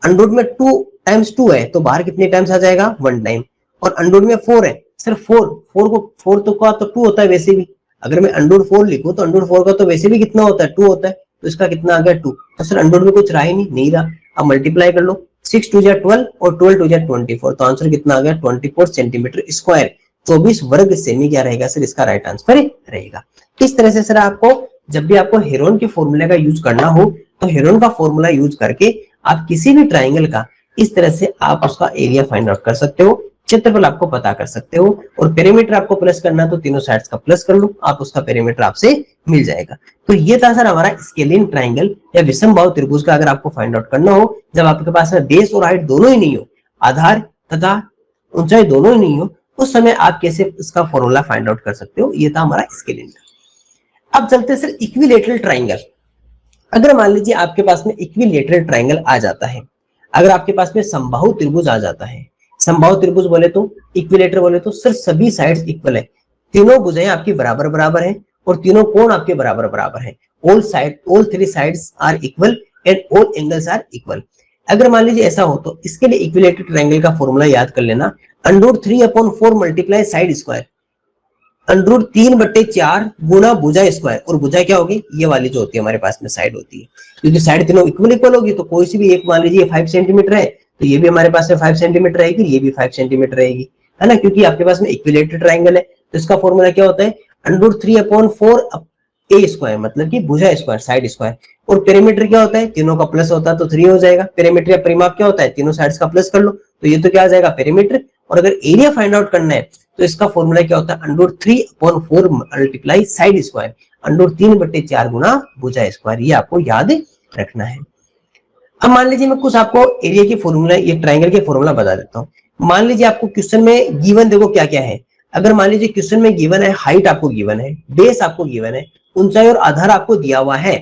अंडर में 2 टाइम्स 2 है तो बाहर कितने टाइम्स आ जाएगा, 1 टाइम। और अंडर में 4 है, सिर्फ 4 तो का तो 2 होता है वैसे भी, अगर मैं अंडर 4 लिखूं तो अंडर 4 का तो वैसे भी कितना होता है, 2 होता है, तो इसका कितना आ गया 2। तो सर अंडर में कुछ रहा ही नहीं रहा। अब मल्टीप्लाई कर लो, 6 2 जा 12 और 12 2 जा 24, तो आंसर कितना आ गया, 24 सेंटीमीटर स्क्वायर, 24 वर्ग सेमी क्या रहेगा सर, इसका राइट आंसर रहेगा। इस तरह से सर आपको जब भी आपको हेरोन के फॉर्मूले का यूज करना हो, तो हेरोन का फॉर्मूला यूज करके आप किसी भी ट्राइंगल का इस तरह से आप उसका एरिया फाइंड आउट कर सकते हो। क्षेत्रफल आपको पता कर सकते हो, और पेरीमीटर आपको प्लस करना तो तीनों साइड्स का प्लस कर लो, आप उसका पेरीमीटर आपसे मिल जाएगा। तो ये था सर हमारा स्केलिन ट्राइंगल या विषमबाहु त्रिभुज का अगर आपको फाइंड आउट करना हो, जब आपके पास में बेस और हाइट दोनों ही नहीं हो, आधार तथा ऊंचाई दोनों ही नहीं हो, उस समय आप कैसे इसका फॉर्मूला फाइंड आउट कर सकते हो। ये था हमारा स्केलिन। अब चलते हैं सर इक्विलेटरल ट्राइंगल। अगर मान लीजिए आपके पास में इक्विलेटरल ट्राइंगल आ जाता है, अगर आपके पास में समबाहु त्रिभुज आ जाता है, समबाहु त्रिभुज बोले तो, इक्विलेटर बोले तो सर सभी साइड्स इक्वल है, तीनों भुजाएं आपकी बराबर बराबर है और तीनों कोण आपके बराबर बराबर है, all three sides are equal and all angles are equal. अगर मान लीजिए ऐसा हो तो इसके लिए इक्विलेटरल ट्राइंगल का फॉर्मूला याद कर लेना, √3/4 मल्टीप्लाई साइड स्क्वायर, √3/4 गुना भुजा स्क्वायर, और भुजा क्या होगी, ये वाली जो होती है हमारे पास में साइड होती है, क्योंकि साइड तीनों इक्वल इक्वल होगी तो कोई सी भी एक, मान लीजिए 5 सेंटीमीटर है तो ये भी हमारे पास में 5 सेंटीमीटर रहेगी, ये भी 5 सेंटीमीटर रहेगी, है ना, क्योंकि आपके पास में इक्विलेटरल ट्राइंगल है। तो इसका फॉर्मूला क्या होता है, √3/4 ए स्क्वायर, मतलब कि भुजा स्क्वायर साइड स्क्वायर, और पेरीमीटर क्या होता है, तीनों का प्लस होता है तो 3 हो जाएगा। पेरीमीटर या परिमाप क्या होता है, तीनों साइड्स का प्लस कर लो, तो ये तो क्या आ जाएगा पेरीमीटर। और अगर एरिया फाइंड आउट करना है तो इसका फॉर्मूला क्या होता है, √3/4 मल्टीप्लाई साइड स्क्वायर, √3/4 गुना भुजा स्क्वायर, ये आपको याद रखना है। अब मान लीजिए मैं कुछ आपको एरिया के फॉर्मूला, ये ट्राइंगल के फॉर्मूला बता देता हूँ। मान लीजिए आपको क्वेश्चन में गिवन देखो क्या क्या है। अगर मान लीजिए क्वेश्चन में गिवन है, हाइट आपको गिवन है, बेस आपको गिवन है, ऊंचाई और आधार आपको दिया हुआ है,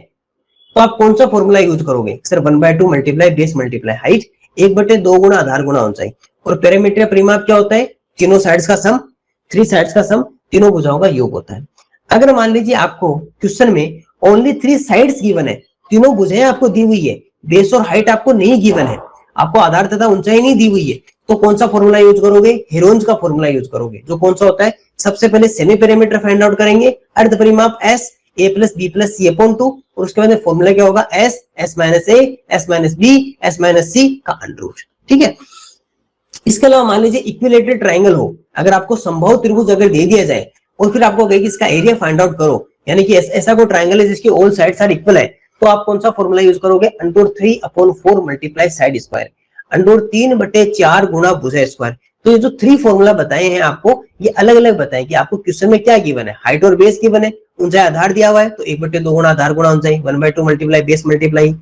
तो आप कौन सा फॉर्मूला यूज करोगे, sir 1/2 multiply base multiply height, 1/2 गुना आधार गुना ऊंचाई, और पेरीमीटर परिमाप क्या होता है, तीनों साइड्स का सम, थ्री साइड्स का सम, तीनों भुजाओं का योग होता है। अगर मान लीजिए आपको क्वेश्चन में ओनली 3 साइड्स गिवन है, तीनों भुजाएं आपको दी हुई है, बेस और हाइट आपको नहीं गिवन है, आपको आधार तथा ऊंचाई नहीं दी हुई है, तो कौन सा फॉर्मूला यूज करोगे, हेरोंज का फॉर्मूला यूज करोगे, जो कौन सा होता है, सबसे पहले सेमी पेरीमीटर फाइंड आउट करेंगे, अर्ध परिमाप s, a + b + c/2, और उसके बाद फॉर्मूला क्या होगा, s - a s - b s - c का अंडर। ठीक है। इसके अलावा मान लीजिए इक्विलेटरल ट्राइंगल हो, अगर आपको समबाहु त्रिभुज अगर दे दिया जाए और फिर आपको कहे कि इसका एरिया फाइंड आउट करो, यानी कि ऐसा कोई ट्राइंगल है जिसकी ऑल साइड्स आर इक्वल है, तो आप कौन सा फॉर्मूला यूज करोगे, √3/4 मल्टीप्लाई साइड स्क्वायर, √3/4 गुना भुजा स्क्वायर। तो ये जो 3 फॉर्मूला बताए हैं आपको, ये अलग अलग बताएं कि आपको क्वेश्चन में क्या गिवन है, हाइट और बेस गिवन है, ऊंचाई आधार दिया हुआ है तो 1/2 गुना आधार गुना ऊंचाई, 1/2 मल्टीप्लाई बेस मल्टीप्लाई।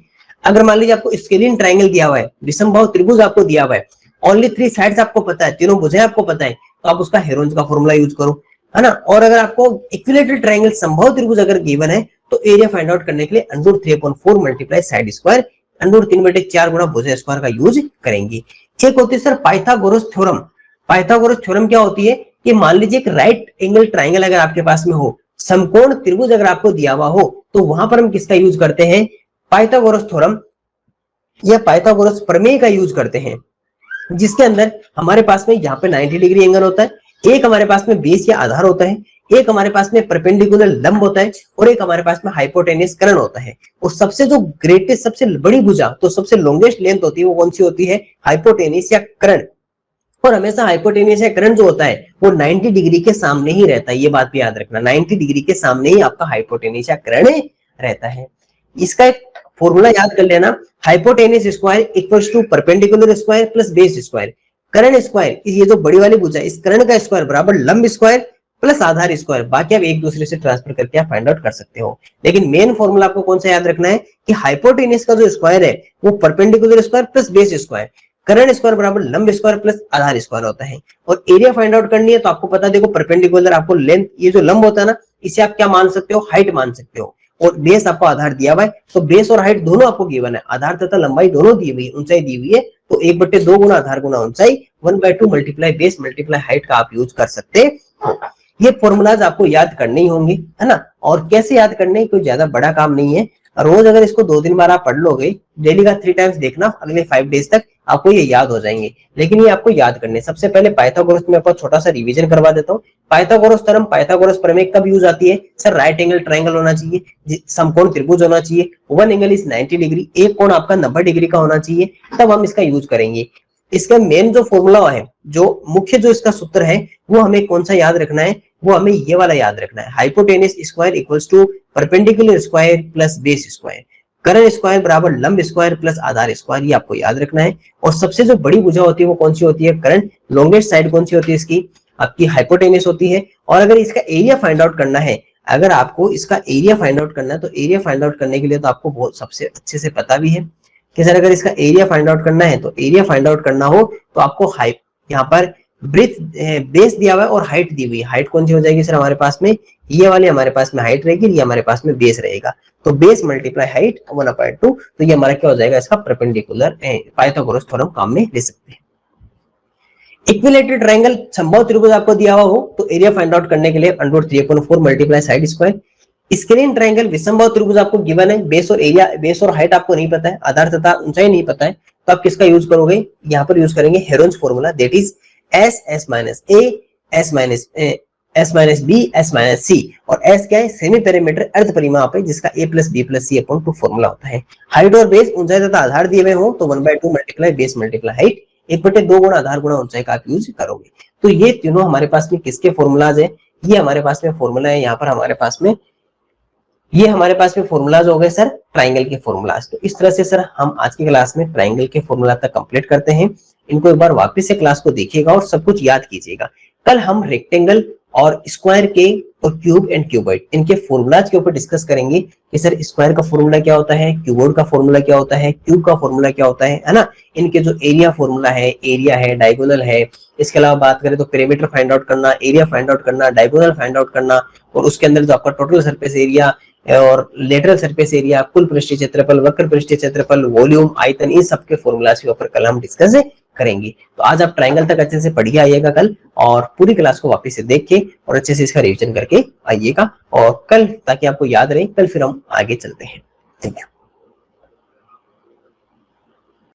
अगर मान लीजिए आपको स्केलिन ट्राइंगल दिया हुआ है, विषमबाहु त्रिभुज आपको दिया हुआ है, ओनली 3 साइड्स आपको पता है, तीनों भुजाएं आपको पता है, तो आप उसका हेरोंज का फॉर्मूला यूज करो, है ना। और अगर आपको इक्विलेटरल ट्राइंगल समबाहु त्रिभुज अगर गिवन है तो एरिया फाइंड आउट करने के लिए √3/4 मल्टीप्लाई साइड स्क्वायर, √3/4 गुना भुजा स्क्वायर का यूज करेंगे। एक होती है sir Pythagoras theorem. Pythagoras theorem क्या होती है कि मान लीजिए एक राइट एंगल ट्राइंगल अगर आपके पास में हो, समकोण त्रिभुज अगर आपको दिया हुआ हो, तो वहां पर हम किसका यूज करते हैं, पाइथागोरस थ्योरम या पाइथागोरस प्रमेय का यूज करते हैं, जिसके अंदर हमारे पास में यहाँ पे 90 डिग्री एंगल होता है, एक हमारे पास में बेस या आधार होता है, एक हमारे पास में परपेंडिकुलर लंब होता है, और एक हमारे पास में हाइपोटेनियस कर्ण होता है। और सबसे जो ग्रेटेस्ट, सबसे बड़ी भुजा, तो सबसे लॉन्गेस्ट लेंथ होती है, वो कौन सी होती है, हाइपोटेनियस या कर्ण। और हमेशा हाइपोटेनियस या कर्ण जो होता है वो 90 डिग्री के सामने ही रहता है, ये बात भी याद रखना, 90 डिग्री के सामने ही आपका हाइपोटेनियस या कर्ण रहता है। इसका एक फॉर्मूला याद कर लेना, hypotenuse square equals to perpendicular square plus base square, कर्ण स्क्वायर, ये जो बड़ी वाली भुजा, इस कर्ण का स्क्वायर बराबर लंब स्क्वायर प्लस आधार स्क्वायर, बाकी आप एक दूसरे से ट्रांसफर करके आप फाइंड आउट कर सकते हो। लेकिन मेन फॉर्मूला आपको कौन सा याद रखना है कि हाइपोटेनियस का जो स्क्वायर है वो perpendicular square plus base square, कर्ण स्क्वायर बराबर लंब स्क्वायर प्लस आधार स्क्वायर होता है। और एरिया फाइंड आउट करनी है तो आपको पता, देखो परपेंडिकुलर आपको लेंथ, ये जो लंब होता है ना, इसे आप क्या मान सकते हो, हाइट मान सकते हो, और बेस आपको आधार दिया हुआ है, तो बेस और हाइट दोनों आपको गिवन है, आधार तथा लंबाई दोनों दी हुई है, ऊंचाई दी हुई है, तो 1/2 गुना आधार गुना ऊंचाई, 1/2 मल्टीप्लाई बेस मल्टीप्लाई हाइट का आप यूज कर सकते हो। ये फॉर्मूलाज आपको याद करने ही होंगे, है ना। और कैसे याद करने, कोई ज्यादा बड़ा काम नहीं है, रोज अगर इसको 2-3 बार आप पढ़ लोगे, डेली का 3 टाइम्स देखना, अगले 5 डेज तक आपको ये याद हो जाएंगे। लेकिन ये आपको याद करने, सबसे पहले पाइथागोरस में आपको छोटा सा रिवीजन करवा देता हूँ। पाइथागोरस थ्योरम, पाइथागोरस प्रमेय कब यूज आती है, सर राइट एंगल ट्राइंगल होना चाहिए, समकोण त्रिभुज होना चाहिए, वन एंगल इज 90 डिग्री, एक कोण आपका 90 डिग्री का होना चाहिए, तब हम इसका यूज करेंगे। इसका मेन जो फॉर्मूला है, जो मुख्य जो इसका सूत्र है, वो हमें कौन सा याद रखना है, वो हमें ये वाला याद रखना है, hypotenuse square equals to perpendicular square plus base square. कर्ण स्क्वायर बराबर लंब स्क्वायर प्लस आधार स्क्वायर, ये आपको याद रखना है। और सबसे जो बड़ी भुजा होती है वो कौन सी होती है, कर्ण। लॉन्गेस्ट साइड कौन सी होती है इसकी, आपकी हाइपोटेनस होती है। और अगर इसका एरिया फाइंड आउट करना है, अगर आपको इसका एरिया फाइंड आउट करना है, तो एरिया फाइंड आउट करने के लिए तो आपको बहुत सबसे अच्छे से पता भी है कि सर अगर इसका एरिया फाइंड आउट करना है, तो एरिया फाइंड आउट करना हो तो आपको हाइट, यहाँ पर ब्रेथ बेस दिया हुआ है और हाइट दी हुई है। हाइट कौन सी हो जाएगी सर हमारे पास में, ये वाली हमारे पास में हाइट रहेगी, ये हमारे पास में बेस रहेगा। तो बेस मल्टीप्लाई हाइट 1/2, तो ये हमारा क्या हो जाएगा, इसका परपेंडिकुलर पाइथागोरस थ्योरम काम में ले सकते हैं। इक्विलेटरल ट्रायंगल संभव त्रिभुज आपको दिया हुआ हो तो एरिया फाइंड आउट करने के लिए √3/4 multiply side square. Screen triangle विषमबाहु त्रिभुज आपको गिवन है, बेस और एरिया, बेस और हाइट आपको नहीं पता है, आधार तथा ऊंचाई नहीं पता है, तो आप किसका यूज करोगे, यहाँ पर यूज करेंगे Heron's formula, that is s minus a s minus b s minus c। और s क्या है, सेमी पेरीमीटर अर्ध परिमाप है, जिसका a plus b plus c upon 2 formula होता है। हाइट और बेस ऊंचाई तथा आधार दिए हुए हो तो 1/2 मल्टीप्लाई बेस मल्टीप्लाई हाइट, 1/2 गुणा आधार गुणा ऊंचाई का आप यूज करोगे। तो ये तीनों हमारे पास में किसके फॉर्मूलाज है, ये हमारे पास में फॉर्मूला है, यहाँ पर हमारे पास में ये हमारे पास में फॉर्मूलाज हो गए सर ट्राइंगल के फॉर्मूलाज। तो इस तरह से सर हम आज की क्लास में ट्राइंगल के फॉर्मूला तक कंप्लीट करते हैं। इनको एक बार वापस से क्लास को देखिएगा और सब कुछ याद कीजिएगा। कल हम रेक्टेंगल और स्क्वायर के और क्यूब एंड क्यूबॉइड इनके फॉर्मूलाज के ऊपर डिस्कस करेंगे कि सर स्क्वायर का फॉर्मूला क्या होता है, क्यूबॉइड का फॉर्मूला क्या होता है, क्यूब का फॉर्मूला क्या होता है ना। इनके जो एरिया फॉर्मूला है, एरिया है, डायगोनल है। इसके अलावा बात करें तो पेरीमीटर फाइंड आउट करना, एरिया फाइंड आउट करना, डायगोनल फाइंड आउट करना, और उसके अंदर जो आपका टोटल सरफेस एरिया और लेटरल सरफेस एरिया, कुल पृष्ठीय क्षेत्रफल, वक्र पृष्ठीय क्षेत्रफल, वॉल्यूम, आयतन, इन सब के फॉर्मूलाज के ऊपर कल हम डिस्कस करेंगे। तो आज आप ट्रायंगल तक अच्छे से पढ़िए आइएगा कल, और पूरी क्लास को वापस से देख के और अच्छे से इसका रिवीजन करके आइएगा, और कल ताकि आपको याद रहे, कल फिर हम आगे चलते हैं। Thank you.